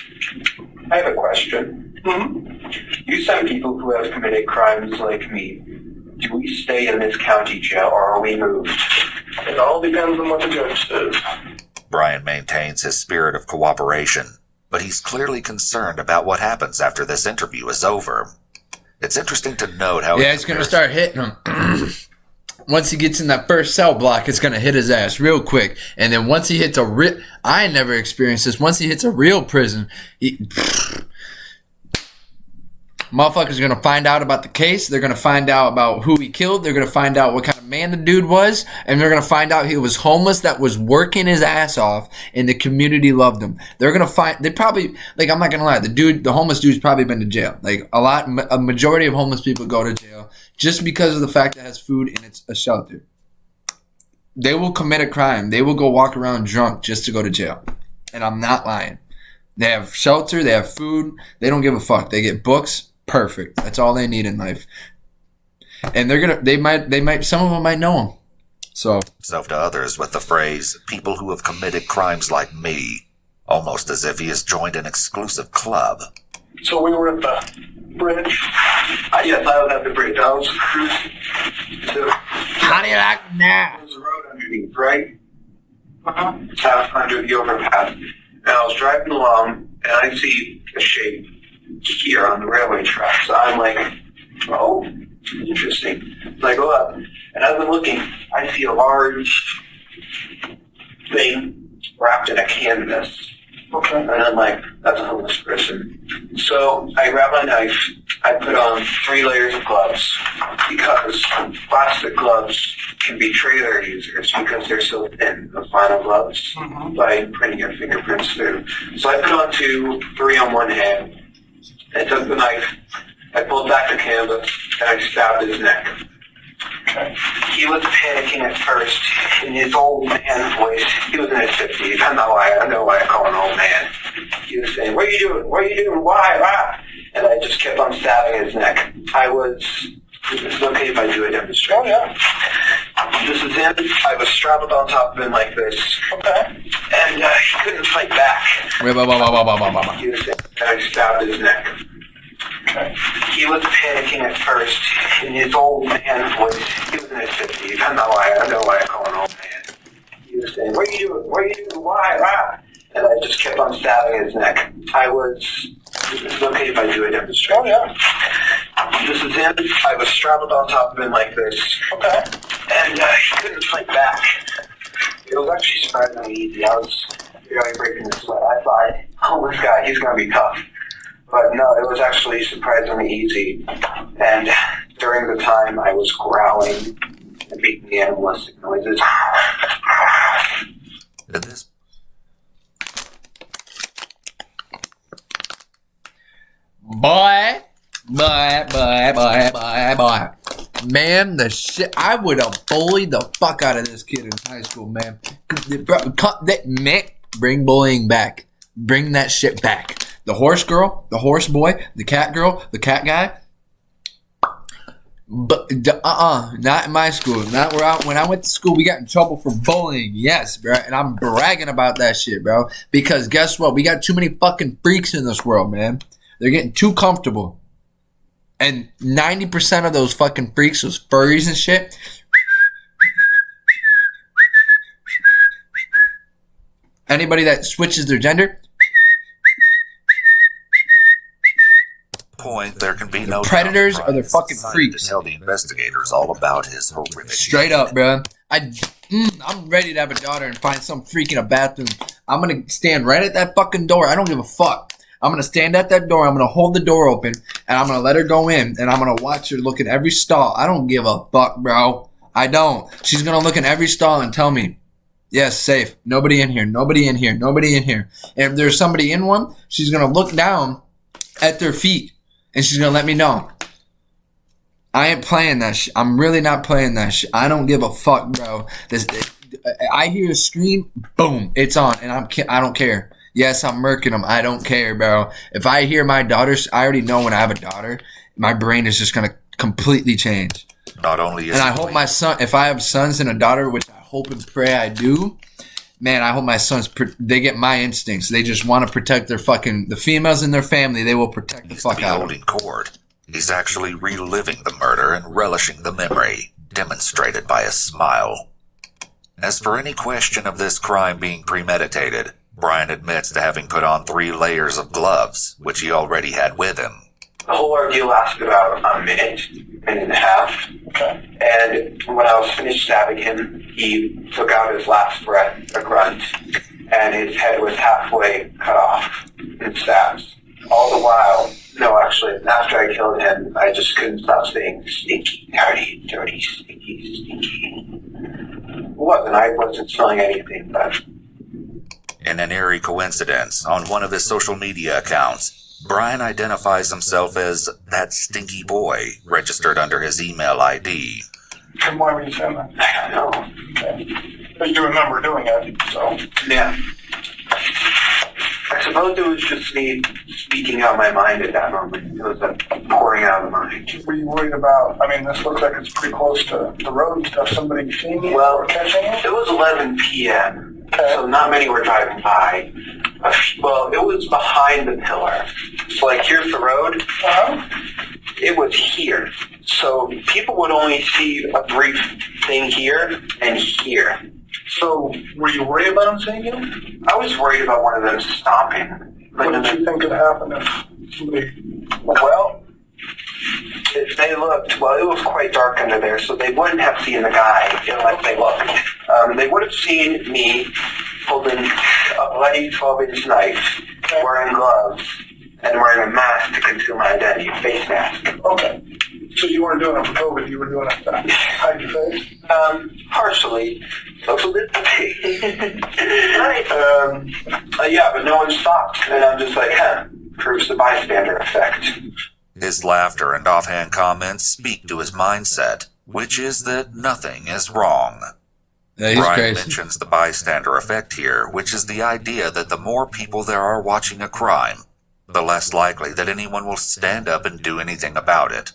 I have a question. Mm-hmm. You some people who have committed crimes like me, do we stay in this county jail or are we moved? It all depends on what the judge says. Brian maintains his spirit of cooperation, but he's clearly concerned about what happens after this interview is over. It's interesting to note how... Yeah, it's going to start hitting him. Once he gets in that first cell block, it's going to hit his ass real quick. And then once he hits a I never experienced this. Once he hits a real prison, motherfuckers are going to find out about the case. They're going to find out about who he killed. They're going to find out what kind of man the dude was. And they're going to find out he was homeless that was working his ass off and the community loved him. They're going to they probably, like, I'm not going to lie. The homeless dude's probably been to jail. Like, a majority of homeless people go to jail just because of the fact that it has food and it's a shelter. They will commit a crime. They will go walk around drunk just to go to jail. And I'm not lying. They have shelter. They have food. They don't give a fuck. They get books. Perfect. That's all they need in life. And they might, some of them might know him. So to others with the phrase, people who have committed crimes like me, almost as if he has joined an exclusive club. So we were at the bridge? Yes, I was at the bridge. I was cruising. How do you like that? There's a road underneath, right? Under the overpass. And I was driving along, and I see a shape here on the railway track. So I'm like, oh, Interesting. So I go up, and as I'm looking, I see a large thing wrapped in a canvas. Okay. And I'm like, that's a homeless person. So I grab my knife, I put on 3 layers of gloves, because plastic gloves can betray their users because they're so thin, the vinyl gloves, by printing your fingerprints through. So I put on 3 on one hand, I took the knife, I pulled back the canvas, and I stabbed his neck. Okay. He was panicking at first in his old man voice. He was in his 50s. I know why I call him old man. He was saying, "What are you doing? What are you doing? Why? Why?" And I just kept on stabbing his neck. Is it okay if I do a demonstration? Oh, yeah. This is him. I was strapped on top of him like this. Okay. And he couldn't fight back. He was saying, and I stabbed his neck. Okay. He was panicking at first in his old man voice. He was in his 50s. I know why I call him old man. He was saying, "What are you doing? What are you doing? Why? Why?" And I just kept on stabbing his neck. Is it okay if I do a demonstration? Oh, yeah. This is him. I was strapped on top of him like this. Okay. And he couldn't fight back. It was actually surprisingly easy. I was really breaking the sweat. I thought, oh, this guy, he's going to be tough. But no, it was actually surprisingly easy. And during the time, I was growling and making the animalistic noises. Boy. Man, the shit, I would have bullied the fuck out of this kid in high school, man. Man, bring bullying back. Bring that shit back. The horse girl, the horse boy, the cat girl, the cat guy. But not in my school. Not when I went to school, we got in trouble for bullying. Yes, bro. And I'm bragging about that shit, bro. Because guess what? We got too many fucking freaks in this world, man. They're getting too comfortable. And 90% of those fucking freaks, those furries and shit, anybody that switches their gender, there can be no predators are the fucking freaks. Tell the investigators all about his horrific. Straight up, bro. I'm ready to have a daughter and find some freak in a bathroom. I'm gonna stand right at that fucking door. I don't give a fuck. I'm gonna stand at that door. I'm gonna hold the door open and I'm gonna let her go in and I'm gonna watch her look at every stall. I don't give a fuck, bro. I don't. She's gonna look in every stall and tell me, yes, safe. Nobody in here. Nobody in here. Nobody in here. And if there's somebody in one, she's gonna look down at their feet. And she's going to let me know. I ain't playing that shit. I'm really not playing that shit. I don't give a fuck, bro. I hear a scream, boom, it's on. And I don't care. Yes, I'm murking them. I don't care, bro. If I hear my daughter, I already know when I have a daughter, my brain is just going to completely change. Not only is and I hope my son, if I have sons and a daughter, which I hope and pray I do, man, I hope my sons, they get my instincts. They just want to protect the females in their family. They will protect the fuck out of them. Court. He's actually reliving the murder and relishing the memory, demonstrated by a smile. As for any question of this crime being premeditated, Brian admits to having put on 3 layers of gloves, which he already had with him. The whole ordeal lasted about a minute and a half. Okay. And when I was finished stabbing him, he took out his last breath, a grunt, and his head was halfway cut off in stabs. All the while, no, actually, after I killed him, I just couldn't stop saying, stinky, dirty, dirty, stinky, stinky. I wasn't smelling anything, but... In an eerie coincidence, on one of his social media accounts, Brian identifies himself as that stinky boy, registered under his email ID. And why would you say that? I don't know. Okay. But you remember doing it, so... Yeah. I suppose it was just me speaking out my mind at that moment. It was pouring out of the mind. Were you worried about, this looks like it's pretty close to the road stuff. Somebody seen you or catching you? It was 11 p.m., so not many were driving by. Well, it was behind the pillar. So, here's the road. It was here. So, people would only see a brief thing here and here. So, were you worried about them seeing you? I was worried about one of them stopping. What did you think could happen if somebody... Well, if they looked, well, it was quite dark under there, so they wouldn't have seen the guy unless they looked. They would have seen me holding a bloody 12-inch knife, wearing gloves, and wearing a mask to conceal my identity, a face mask. Okay. So you weren't doing it for COVID, you were doing it to hide your face? Partially. Social distancing. Right. Yeah, but no one stopped. And I'm just like, proves the bystander effect. His laughter and offhand comments speak to his mindset, which is that nothing is wrong. Yeah, Brian crazy. mentions the bystander effect here, which is the idea that the more people there are watching a crime, the less likely that anyone will stand up and do anything about it.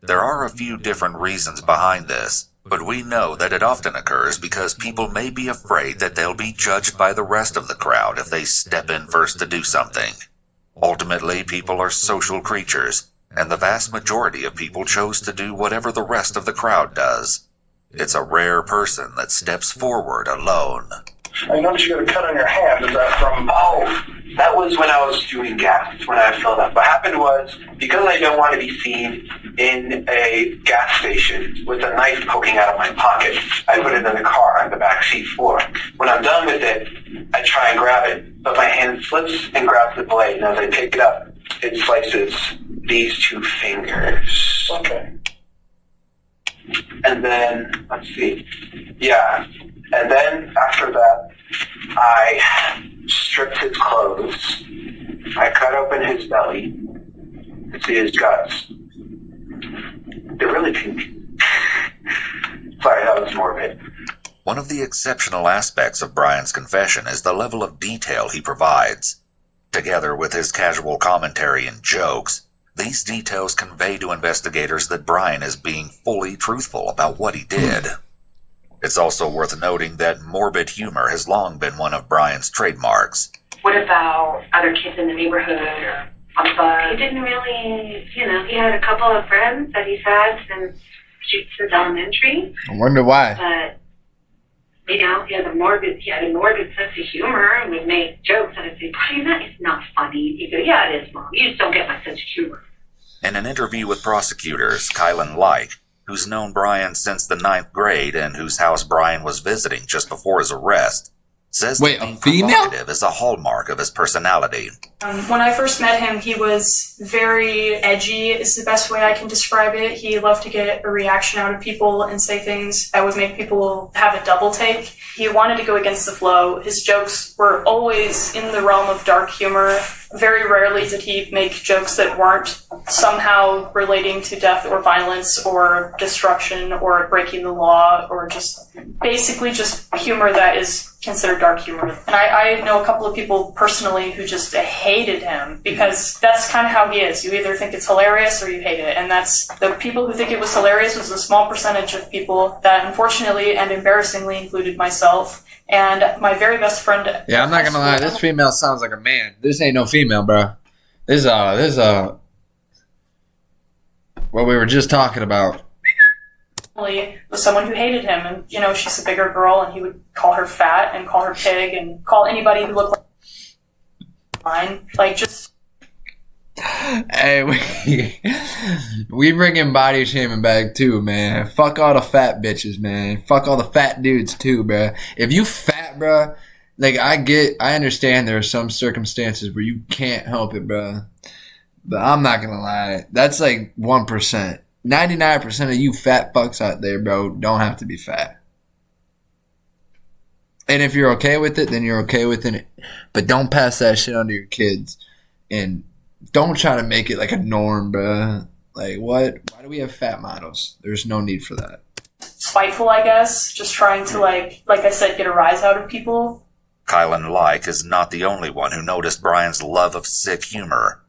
There are a few different reasons behind this, but we know that it often occurs because people may be afraid that they'll be judged by the rest of the crowd if they step in first to do something. Ultimately, people are social creatures, and the vast majority of people chose to do whatever the rest of the crowd does. It's a rare person that steps forward alone. I noticed you got a cut on your hand. Is that from... Oh, that was when I was doing gas, when I filled up. What happened was, because I don't want to be seen in a gas station with a knife poking out of my pocket, I put it in the car on the back seat floor. When I'm done with it, I try and grab it, but my hand slips and grabs the blade, and as I pick it up, it slices these 2 fingers. Okay. And then, let's see. Yeah. And then, after that, I stripped his clothes. I cut open his belly to see his guts. They're really pink. Sorry, that was morbid. One of the exceptional aspects of Brian's confession is the level of detail he provides. Together with his casual commentary and jokes, these details convey to investigators that Brian is being fully truthful about what he did. It's also worth noting that morbid humor has long been one of Brian's trademarks. What about other kids in the neighborhood or on the bus? He didn't really, he had a couple of friends that he's had since elementary. I wonder why. But, he had a morbid sense of humor and would make jokes. And I'd say, Brian, that is not funny. He'd go, yeah, it is, Mom. You just don't get my sense of humor. In an interview with prosecutors, Kylan Like, who's known Brian since the 9th grade and whose house Brian was visiting just before his arrest, says that being provocative is a hallmark of his personality. When I first met him, he was very edgy, is the best way I can describe it. He loved to get a reaction out of people and say things that would make people have a double take. He wanted to go against the flow. His jokes were always in the realm of dark humor. Very rarely did he make jokes that weren't somehow relating to death or violence or destruction or breaking the law or just basically just humor that is considered dark humor. And I know a couple of people personally who just hated him because that's kind of how he is. You either think it's hilarious or you hate it. And that's the people who think it was hilarious was a small percentage of people that unfortunately and embarrassingly included myself. And my very best friend. Yeah, I'm not gonna lie. This female sounds like a man. This ain't no female, bro. This what we were just talking about. Was someone who hated him, and she's a bigger girl, and he would call her fat and call her pig and call anybody who looked like mine, like just. Hey, we bringing body shaming back too, man. Fuck all the fat bitches, man. Fuck all the fat dudes too, bro. If you fat, bro, like I understand there are some circumstances where you can't help it, bro. But I'm not gonna lie, that's like 1%. 99% of you fat fucks out there, bro, don't have to be fat. And if you're okay with it, then you're okay with it. But don't pass that shit on to your kids. And don't try to make it like a norm, bro. Like, what? Why do we have fat models? There's no need for that. Spiteful, I guess. Just trying to, like I said, get a rise out of people. Kylan Like is not the only one who noticed Brian's love of sick humor.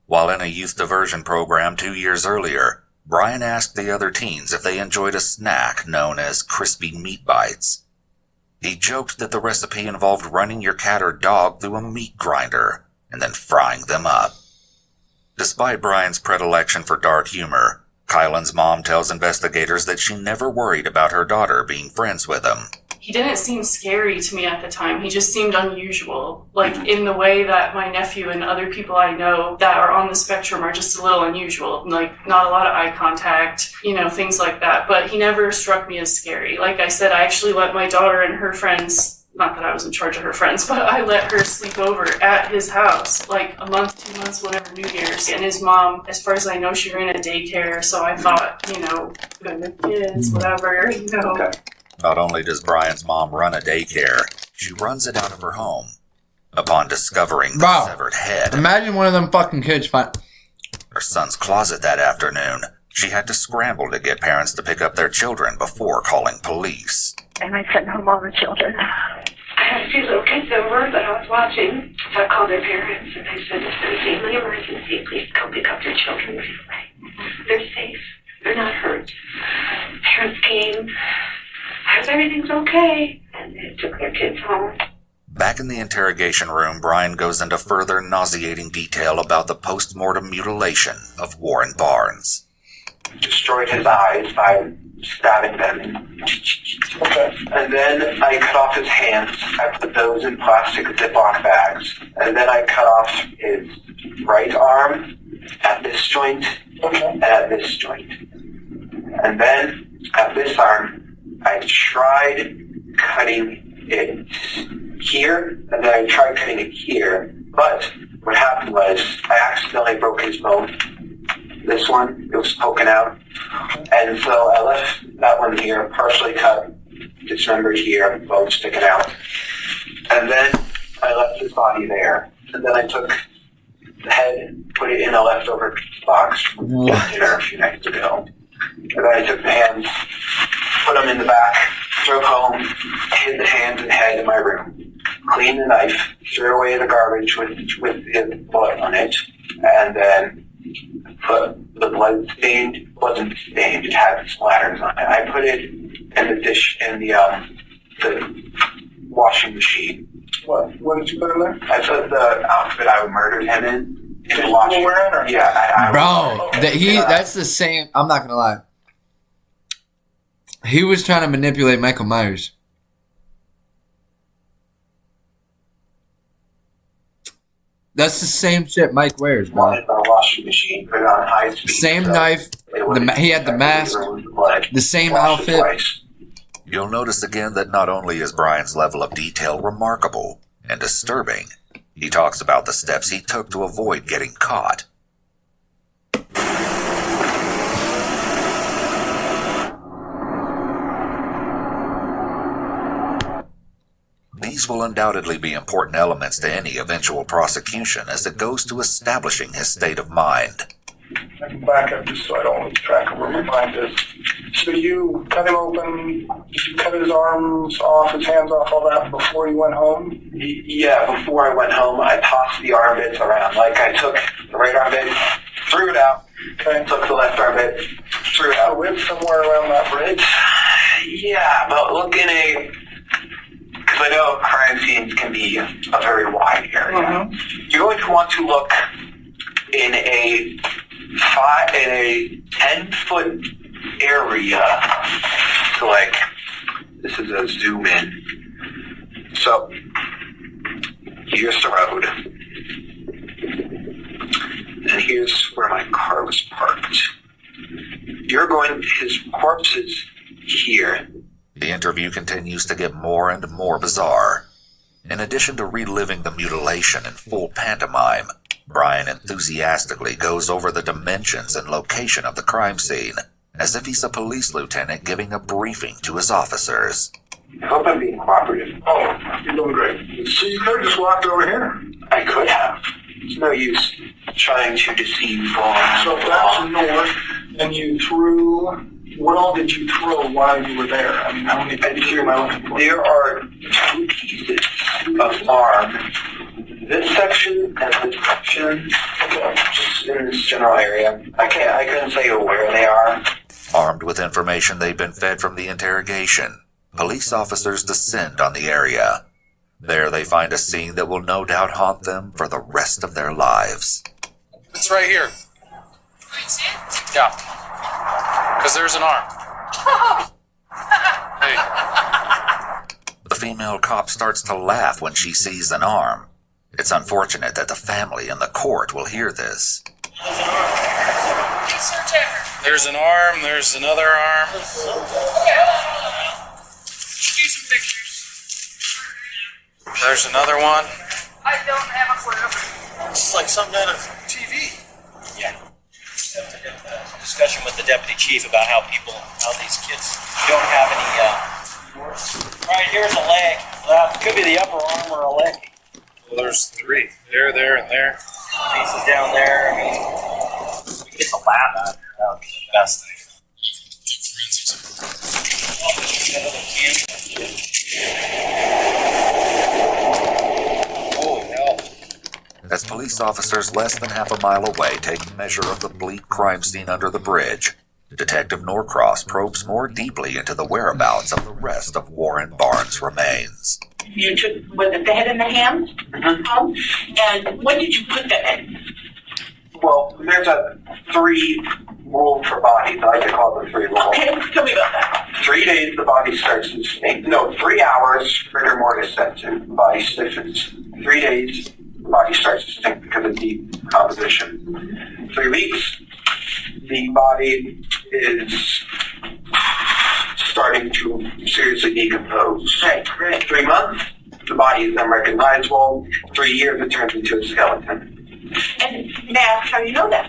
While in a youth diversion program 2 years earlier, Brian asked the other teens if they enjoyed a snack known as crispy meat bites. He joked that the recipe involved running your cat or dog through a meat grinder and then frying them up. Despite Brian's predilection for dark humor, Kylan's mom tells investigators that she never worried about her daughter being friends with him. He didn't seem scary to me at the time. He just seemed unusual. Like, in the way that my nephew and other people I know that are on the spectrum are just a little unusual. Like, not a lot of eye contact, things like that. But he never struck me as scary. Like I said, I actually let my daughter and her friends, not that I was in charge of her friends, but I let her sleep over at his house, like a month, 2 months, whatever, New Year's. And his mom, as far as I know, she ran a daycare, so I thought, good with kids, whatever, Okay. Not only does Brian's mom run a daycare, she runs it out of her home. Upon discovering the severed head, Imagine one of them fucking kids find her son's closet that afternoon, she had to scramble to get parents to pick up their children before calling police. And I sent home all the children. I had a few little kids over, but I was watching. So I called their parents, and they said, "This is a family emergency. Please go pick up your children right away. They're safe. They're not hurt." Parents came. I hope everything's okay. And they took their kids home. Back in the interrogation room, Brian goes into further nauseating detail about the post-mortem mutilation of Warren Barnes. Destroyed his eyes by stabbing them. Okay. And then I cut off his hands. I put those in plastic Ziploc bags. And then I cut off his right arm at this joint and at this joint. And then at this arm, I tried cutting it here, and then I tried cutting it here. But what happened was I accidentally broke his bone. This one, it was poking out. And so I left that one here, partially cut, dismembered here, bone sticking out. And then I left his body there. And then I took the head, put it in a leftover box from dinner a few nights ago. And then I took the hands, put them in the back, drove home, hid the hands and head in my room, cleaned the knife, threw away the garbage with the blood on it, and then put the blood stained, wasn't stained, it had splatters on it. I put it in the dish, in the washing machine. What did you put in there? I put the outfit I murdered him in the washing machine. Yeah, bro, that's the same. I'm not gonna lie. He was trying to manipulate Michael Myers. That's the same shit Mike wears, bro. Washing machine, put it on high speed. Same knife. He had the mask. The same outfit. You'll notice again that not only is Brian's level of detail remarkable and disturbing, he talks about the steps he took to avoid getting caught. These will undoubtedly be important elements to any eventual prosecution as it goes to establishing his state of mind. I can back up just so I don't lose track of where my mind is. So you cut him open, did you cut his arms off, his hands off, all that before you went home? Yeah, before I went home, I tossed the armpits around. Like I took the right armpit, threw it out, took the left armpit, threw it out. So it's somewhere around that bridge? Yeah, but look in a... Because I know crime scenes can be a very wide area. Mm-hmm. You're going to want to look in a 10-foot area. So, like, this is a zoom in. So, here's the road. And here's where my car was parked. His corpse is here. The interview continues to get more and more bizarre. In addition to reliving the mutilation in full pantomime, Brian enthusiastically goes over the dimensions and location of the crime scene, as if he's a police lieutenant giving a briefing to his officers. I hope I'm being cooperative. Oh, you're doing great. So you could have just walked over here. I could have. There's no use trying to deceive Vaughn. So that's north, and you threw... What all did you throw while you were there? I mean, how many pieces am I looking for? There are 2 pieces of arm. This section and this section, just in this general area. I couldn't say where they are. Armed with information they've been fed from the interrogation, police officers descend on the area. There they find a scene that will no doubt haunt them for the rest of their lives. It's right here. Yeah. Because there's an arm. Hey. female cop starts to laugh when she sees an arm. It's unfortunate that the family and the court will hear this. There's an arm, there's another arm. There's another one. I don't have a clue. This is like something out of TV. Yeah. Discussion with the deputy chief about how these kids don't have any, right, here's a leg. It could be the upper arm or a leg. Well, there's 3. There, and there. Pieces down there. I mean, we get the lab out here. That would be the best thing. Holy hell. As police officers less than half a mile away take measure of the bleak crime scene under the bridge, Detective Norcross probes more deeply into the whereabouts of the rest of Warren Barnes' remains. You took, was it the head and the hands? And what did you put them in? Well, there's a 3 rule for bodies. I like to call it the 3 rule. Okay, tell me about that. 3 days, the body starts to stink. No, 3 hours, rigor mortis sets in. The body stiffens. 3 days, the body starts to stink because of decomposition. 3 weeks, the body is starting to seriously decompose. Right. 3 months, the body is unrecognizable. 3 years, it turns into a skeleton. And may I ask how you know that?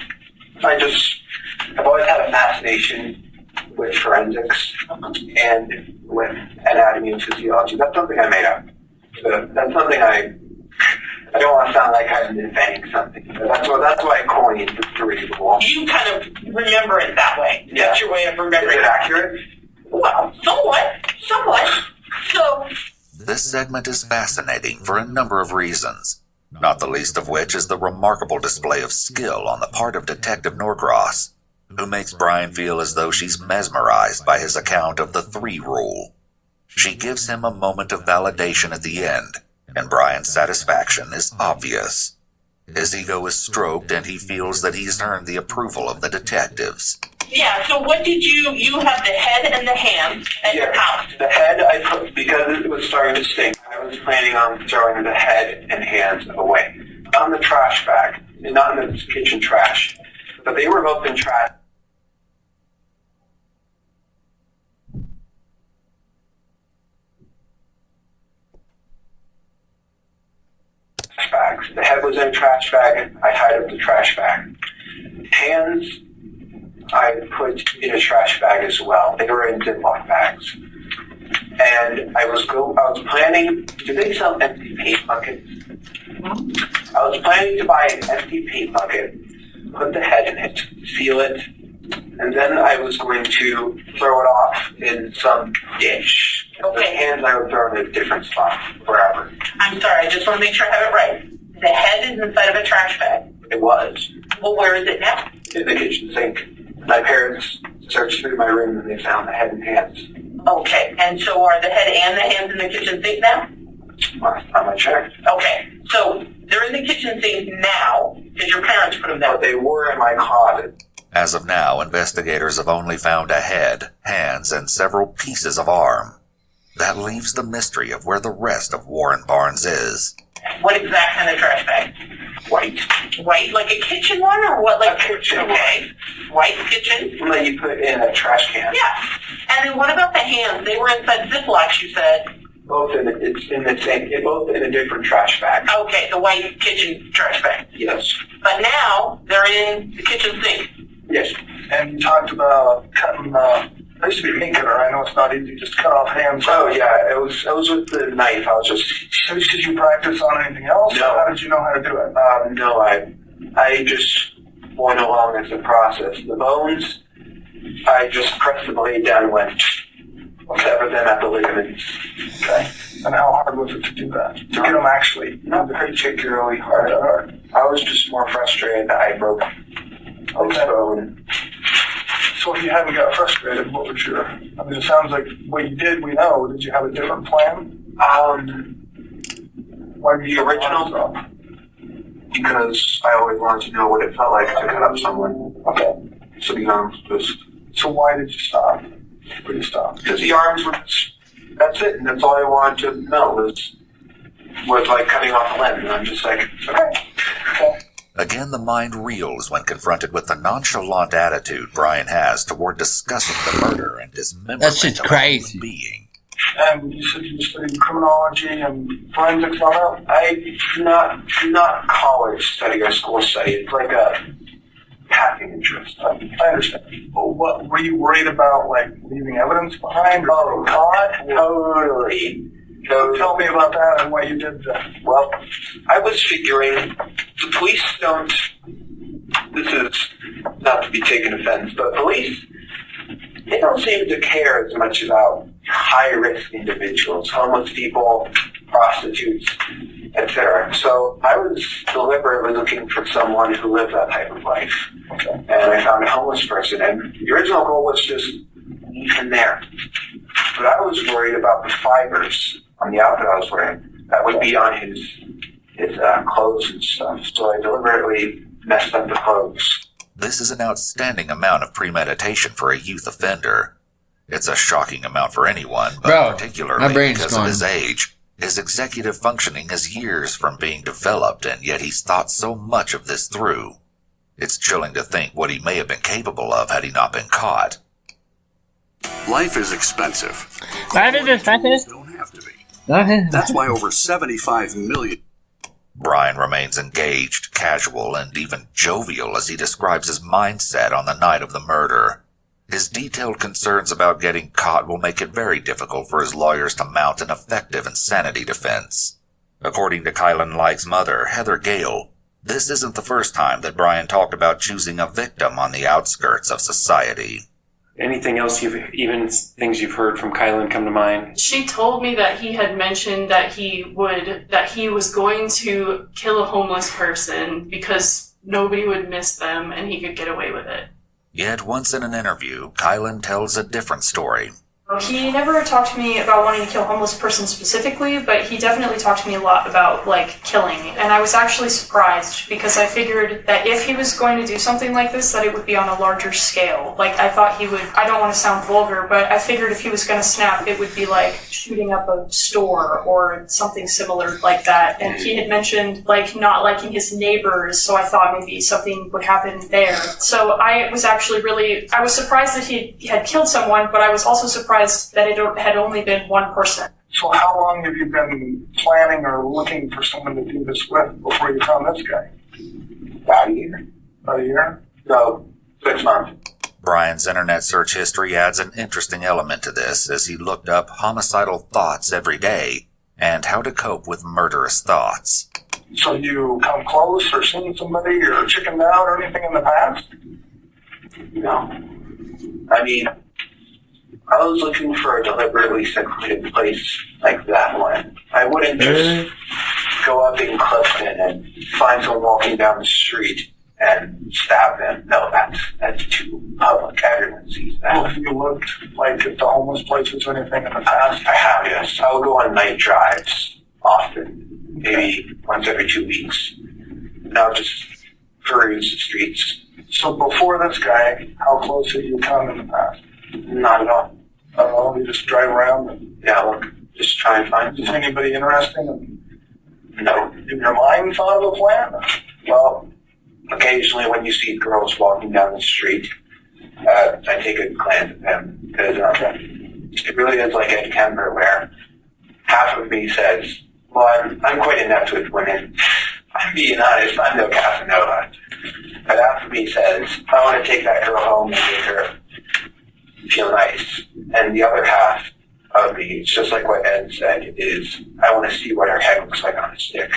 I've always had a fascination with forensics and with anatomy and physiology. That's something I made up. That's something I don't want to sound like I'm inventing something. But that's why I coined the 3 rule. You kind of remember it that way. Yeah. That's your way of remembering Is it accurate? Well, somewhat. So, This segment is fascinating for a number of reasons, not the least of which is the remarkable display of skill on the part of Detective Norcross, who makes Brian feel as though she's mesmerized by his account of the 3 rule. She gives him a moment of validation at the end, and Brian's satisfaction is obvious. His ego is stroked and he feels that he's earned the approval of the detectives. yeah, so what did you have the head and the hands at your house? The head, I put, because it was starting to stink, I was planning on throwing the head and hands away. On the trash bag, and not in the kitchen trash. But they were both in trash bags. The head was in a trash bag. I tied up the trash bag. Hands, I put in a trash bag as well. They were in Ziploc bags. And I was planning. Do they sell empty paint buckets? I was planning to buy an empty paint bucket, put the head in it, seal it, and then I was going to throw it off in some dish. Okay. The hands I would throw in a different spot, wherever. I'm sorry, I just want to make sure I have it right. The head is inside of a trash bag. It was. Well, where is it now? In the kitchen sink. My parents searched through my room and they found the head and hands. Okay, and so are the head and the hands in the kitchen sink now? Last time I checked. Okay, so they're in the kitchen sink now because your parents put them there. But they were in my closet. As of now, investigators have only found a head, hands, and several pieces of arm. That leaves the mystery of where the rest of Warren Barnes is. What exact kind of trash bag? White. White, like a kitchen one, or what? Like a kitchen okay. White kitchen. That you put in a trash can. Yeah. And then what about the hands? They were inside Ziplocs, you said. Both in the same. Both in a different trash bag. Okay, the white kitchen trash bag. Yes. But now they're in the kitchen sink. Yes. And you talked about cutting. I used to be a cutter. I know it's not easy. Just cut off hands. Oh yeah, it was with the knife. I was just. So did you practice on anything else? No. How did you know how to do it? No, I just went along as a process. The bones, I just pressed the blade down and went. Sever them at the ligaments. Okay. And how hard was it to do that? To get them actually? Not particularly hard. I was just more frustrated that I broke this bone. So if you hadn't got frustrated, what was your... I mean, it sounds like what you did, we know. Did you have a different plan? Why did the original? Because I always wanted to know what it felt like to cut up someone. Okay. So, just... So why did you stop? Where did you stop? Because the arms were... That's it. And that's all I wanted to know was like cutting off a limb. And I'm just like, okay. Again, the mind reels when confronted with the nonchalant attitude Brian has toward discussing the murder and dismemberment That shit's of a crazy. human being. And you said you studied criminology and forensics and all that? Not college study or school study. It's like a passing interest. I understand. But what were you worried about, like leaving evidence behind? Oh, God, totally. Tell me about that and what you did then. Well, I was figuring the police don't. This is not to be taken offense, but police, they don't seem to care as much about high-risk individuals, homeless people, prostitutes, etc. So I was deliberately looking for someone who lived that type of life. Okay. And I found a homeless person, and the original goal was just leave him there. But I was worried about the fibers on the outfit I was wearing that would be on his clothes and stuff. So I deliberately messed up the clothes. This is an outstanding amount of premeditation for a youth offender. It's a shocking amount for anyone, but Bro, my particularly brain's because gone. of his age. His executive functioning is years from being developed, and yet he's thought so much of this through. It's chilling to think what he may have been capable of had he not been caught. Life is expensive. Don't have to be. That's why over 75 million. Brian remains engaged, casual, and even jovial as he describes his mindset on the night of the murder. His detailed concerns about getting caught will make it very difficult for his lawyers to mount an effective insanity defense. According to Kylan Light's mother, Heather Gale, this isn't the first time that Brian talked about choosing a victim on the outskirts of society. Anything else things you've heard from Kylan come to mind? She told me that he had mentioned that he was going to kill a homeless person because nobody would miss them and he could get away with it. Yet once in an interview, Kylan tells a different story. He never talked to me about wanting to kill a homeless person specifically, but he definitely talked to me a lot about, killing. And I was actually surprised because I figured that if he was going to do something like this, that it would be on a larger scale. I thought he would, I don't want to sound vulgar, but I figured if he was going to snap, it would be like shooting up a store or something similar like that. And he had mentioned, not liking his neighbors, so I thought maybe something would happen there. So I was surprised that he had killed someone, but I was also surprised that it had only been one person. So how long have you been planning or looking for someone to do this with before you found this guy? About a year. About a year? No, 6 months. Brian's internet search history adds an interesting element to this as he looked up homicidal thoughts every day and how to cope with murderous thoughts. So you come close or seen somebody or chickened out or anything in the past? No. I mean, I was looking for a deliberately secluded place like that one. I wouldn't just go up in Clifton and find someone walking down the street and stab them. No, that's too public. Everyone sees that. Well, have you looked at the homeless places or anything in the past? I have, yes. I will go on night drives often, maybe once every 2 weeks. And I'll just peruse the streets. So before this guy, how close have you come in the past? Not at all. You just drive around and just try and find. Is anybody interesting? No. In your mind, thought of a plan? Well, occasionally when you see girls walking down the street, I take a glance at them because it really is like Ed Kemper, where half of me says, "Well, I'm quite inept with women. I'm being honest. I'm no Casanova." But half of me says, "I want to take that girl home and make her feel nice." And the other half of me, it's just like what Ed said, is I want to see what her head looks like on a stick.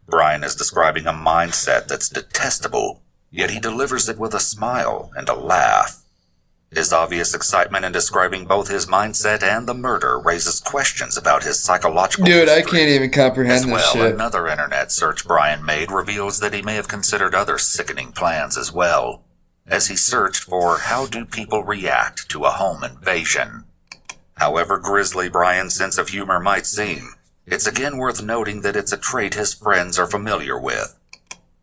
Brian is describing a mindset that's detestable, yet he delivers it with a smile and a laugh. His obvious excitement in describing both his mindset and the murder raises questions about his psychological Dude, I history. can't even comprehend As this well, shit. another internet search Brian made reveals that he may have considered other sickening plans as well, as he searched for how do people react to a home invasion. However grisly Brian's sense of humor might seem, it's again worth noting that it's a trait his friends are familiar with.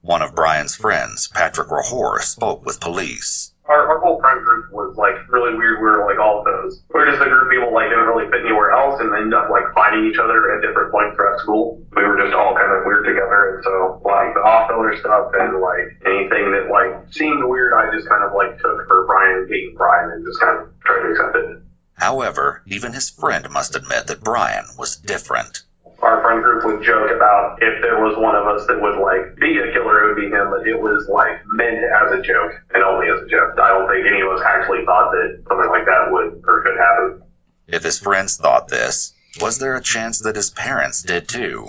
One of Brian's friends, Patrick Rahor, spoke with police. our whole friend group was like really weird. We were like all of those. We were just a group of people like didn't really fit anywhere else and ended up like finding each other at different points throughout school. We were just all kind of weird together, and so like the off-filler stuff and like anything that like seemed weird, I just kind of like took for Brian being Brian and just kind of tried to accept it. However, even his friend must admit that Brian was different. Our friend group would joke about if there was one of us that would like be a killer, it would be him, but it was like meant as a joke and only as a joke. I don't think any of us actually thought that something like that would or could happen. If his friends thought this, was there a chance that his parents did too?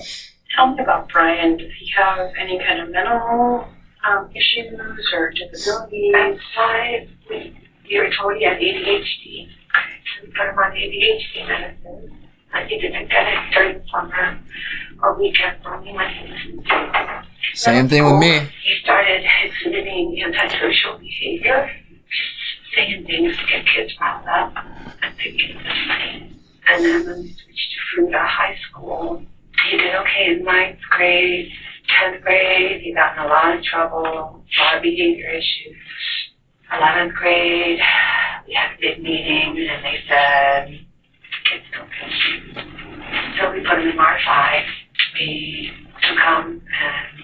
Tell me about Brian. Does he have any kind of mental issues or disabilities? At 5, you were told he had ADHD. So we put him on ADHD medicine. He didn't get it during summer or weekend when he went into Same thing with me. He started exhibiting antisocial behavior, just saying things to get kids riled up and thinking this way. And then when we switched to Fruita High School, he did okay in 9th grade, 10th grade, he got in a lot of trouble, a lot of behavior issues. 11th grade, we had a big meeting and they said, kids don't get you. So we put him in R5. We took him and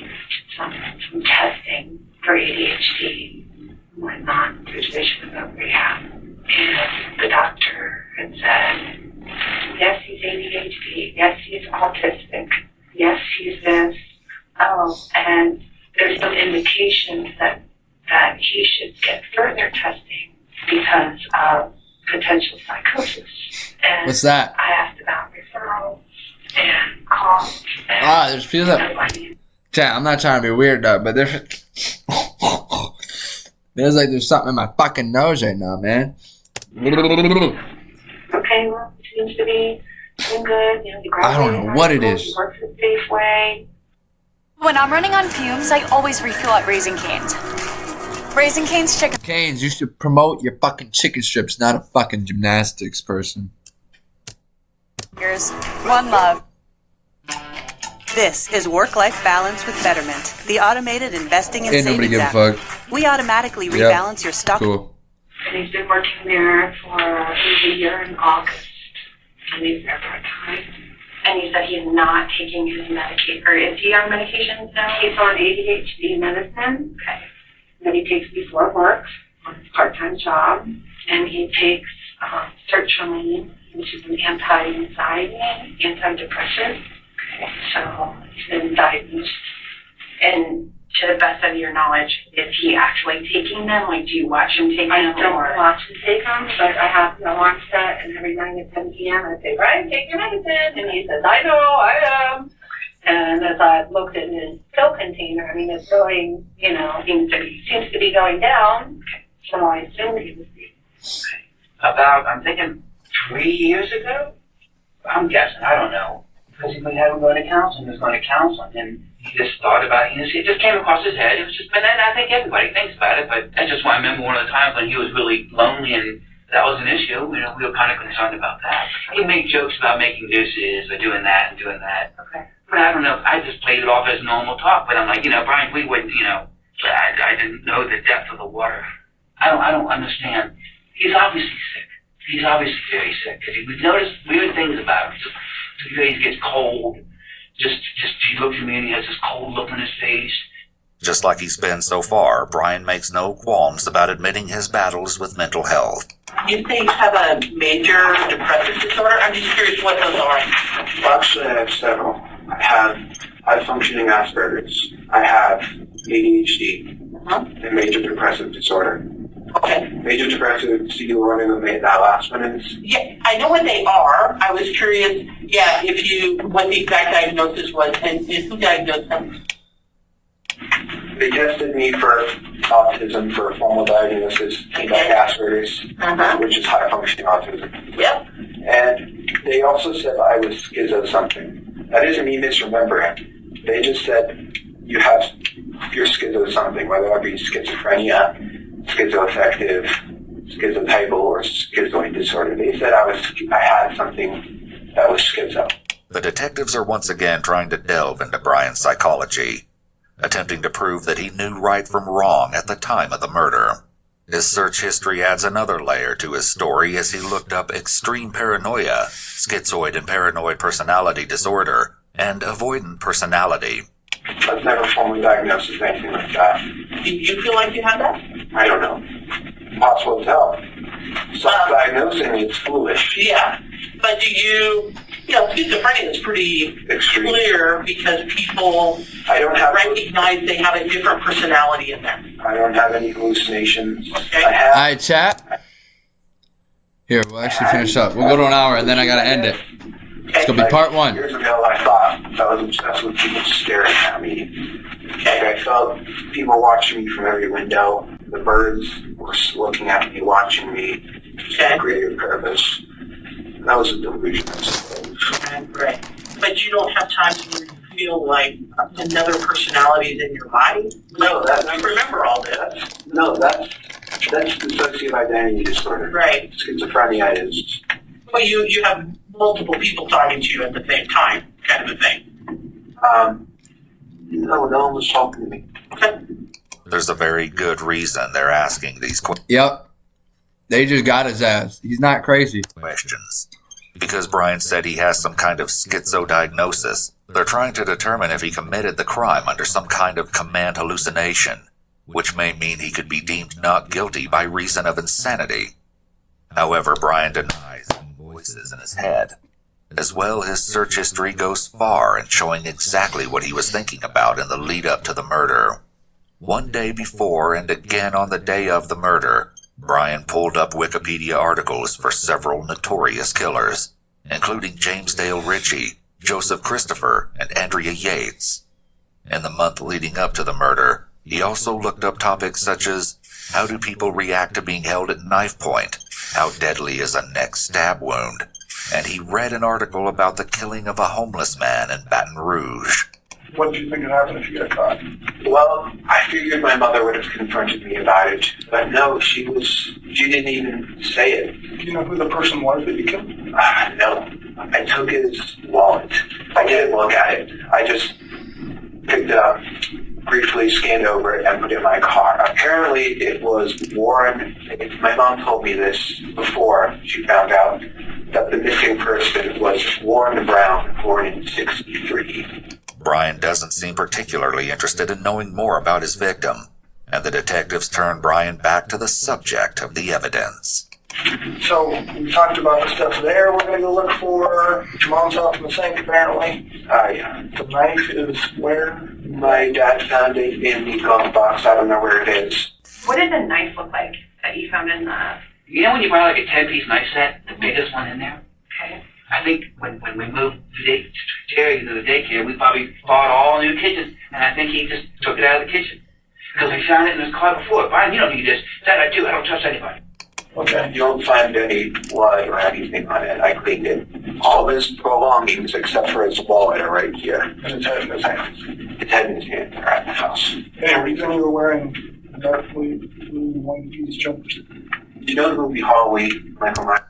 did some testing for ADHD and whatnot through Division of Rehab. And the doctor had said, yes, he's ADHD. Yes, he's autistic. Yes, he's this. Oh, and there's some indications that he should get further testing because of potential psychosis. And what's that? I asked about referrals and calls. There's feels like. Chat, I'm not trying to be weird though, but there's like there's something in my fucking nose right now, man. Okay, well, it seems to be doing good. You know, I don't know what it is. He works a safe way. When I'm running on fumes, I always refuel at Raising Cane's. Raising Cane's chicken. Canes, you should promote your fucking chicken strips, not a fucking gymnastics person. Here's one love. This is work-life balance with Betterment, the automated investing and Ain't nobody savings give a app. fuck. We automatically rebalance your stock. Cool. And he's been working there for a year in August. And he's there part-time. And he said he's not taking his medication, or is he on medications now? He's on ADHD medicine. Okay. That he takes before work on his part-time job, and he takes sertraline, which is an anti-anxiety, antidepressant. Okay. So he's been diagnosed. And to the best of your knowledge, is he actually taking them? Like, do you watch him take them? I don't watch him take them, but I have an alarm set, and every night at 10 p.m. I say, Brian, take your medicine. And he says, I know, I am. And as I looked at his pill container, I mean, it's going, you know, seems to be going down. So I assumed he was. About, I'm thinking 3 years ago? I'm guessing, I don't know. Because he had him going to counseling, he was going to counseling, and he just thought about it, it just came across his head. It was just, and I think everybody thinks about it, but I just want to remember one of the times when he was really lonely and that was an issue. You know, we were kind of concerned about that. He made jokes about making deuces or doing that and doing that. Okay. But I don't know, I just played it off as normal talk, but I'm like, you know, Brian, we wouldn't, you know, I didn't know the depth of the water. I don't understand. He's obviously sick. He's obviously very sick. We've noticed weird things about him. He gets cold. Just he looks at me and he has this cold look on his face. Just like he's been so far, Brian makes no qualms about admitting his battles with mental health. You say you have a major depressive disorder? I'm just curious what those are. Well, actually, I have several. I have high-functioning Asperger's. I have ADHD. And major depressive disorder. Okay. Major depressive, so you were wondering what that last one is? Yeah, I know what they are. I was curious, what the exact diagnosis was and who diagnosed them. They tested me for autism for a formal diagnosis, like Asperger's, which is high-functioning autism. Yep. And they also said I was schizo something. That isn't me misremembering. They just said you're schizo something, whether that be schizophrenia, schizoaffective, schizotypal, or schizoid disorder. They said I had something that was schizo. The detectives are once again trying to delve into Brian's psychology, attempting to prove that he knew right from wrong at the time of the murder. His search history adds another layer to his story as he looked up extreme paranoia, schizoid and paranoid personality disorder, and avoidant personality. I've never formally diagnosed as anything like that. Do you feel like you had that? I don't know. Impossible to tell. Self-diagnosing is foolish. Yeah. But do you know, schizophrenia is pretty clear because people recognize they have a different personality in them. I don't have any hallucinations. Okay. Alright, chat. Here, we'll actually finish up. We'll go to an hour and then I gotta end it. It's gonna be part 1. Years ago, I thought I was obsessed with people staring at me. I felt people watching me from every window. The birds were looking at me, watching me for greater purpose. That was a delusion, I suppose. Right. But you don't have times where you feel like another personality is in your body? No, I remember all this. No, that's dissociative identity disorder. Right. Schizophrenia is. Well, you have multiple people talking to you at the same time, kind of a thing. No one was talking to me. There's a very good reason they're asking these Yep. They just got his ass. He's not crazy. questions. Because Brian said he has some kind of schizo diagnosis, they're trying to determine if he committed the crime under some kind of command hallucination, which may mean he could be deemed not guilty by reason of insanity. However, Brian denies any voices in his head. As well, his search history goes far in showing exactly what he was thinking about in the lead up to the murder. One day before and again on the day of the murder, Brian pulled up Wikipedia articles for several notorious killers, including James Dale Ritchie, Joseph Christopher, and Andrea Yates. In the month leading up to the murder, he also looked up topics such as how do people react to being held at knife point, how deadly is a neck stab wound, and he read an article about the killing of a homeless man in Baton Rouge. What do you think would happen if you got caught? Well, I figured my mother would have confronted me about it, but no, she didn't even say it. Do you know who the person was that you killed? No. I took his wallet. I didn't look at it. I just picked it up, briefly scanned over it, and put it in my car. Apparently, it was Warren. My mom told me this before she found out that the missing person was Warren Brown, born in '63. Brian doesn't seem particularly interested in knowing more about his victim, and the detectives turn Brian back to the subject of the evidence. So, we talked about the stuff there we're going to go look for. Your mom's off in the sink, apparently. Yeah. The knife is where? My dad found it in the glove box. I don't know where it is. What did the knife look like that you found in the... You know when you buy like a 10-piece knife set, the biggest one in there? Okay. I think when we moved to Jerry to the daycare, we probably bought all new kitchens, and I think he just took it out of the kitchen. Because we found it in his car before. Brian, you don't need this. That I do. I don't trust anybody. Okay. You don't find any blood or anything on it. I cleaned it. All of his belongings, except for his wallet, are right here. And his head in his hands. His head in his hands are at the house. Any reason you were wearing a dark blue one-piece jumpsuit? Do you know the movie Halloween, Michael Myers?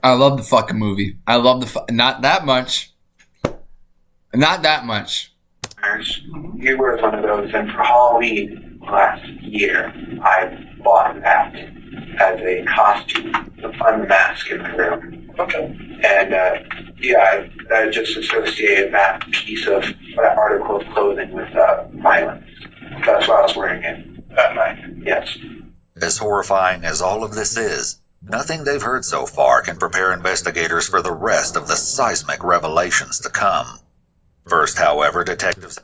I love the fucking movie. I love not that much. Not that much. He wears one of those, and for Halloween last year, I bought that as a costume to find the mask in the room. Okay. And I just associated that piece of that article of clothing with violence. That's why I was wearing it that night. Yes. As horrifying as all of this is, nothing they've heard so far can prepare investigators for the rest of the seismic revelations to come. First, however, detectives...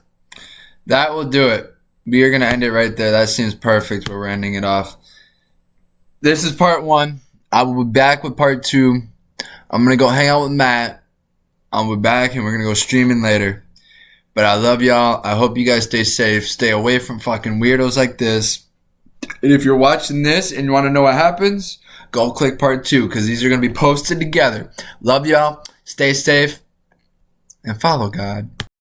That will do it. We are going to end it right there. That seems perfect where we're ending it off. This is part 1. I will be back with part 2. I'm going to go hang out with Matt. I'll be back and we're going to go streaming later. But I love y'all. I hope you guys stay safe. Stay away from fucking weirdos like this. And if you're watching this and you want to know what happens, go click part 2 because these are going to be posted together. Love y'all. Stay safe. And follow God.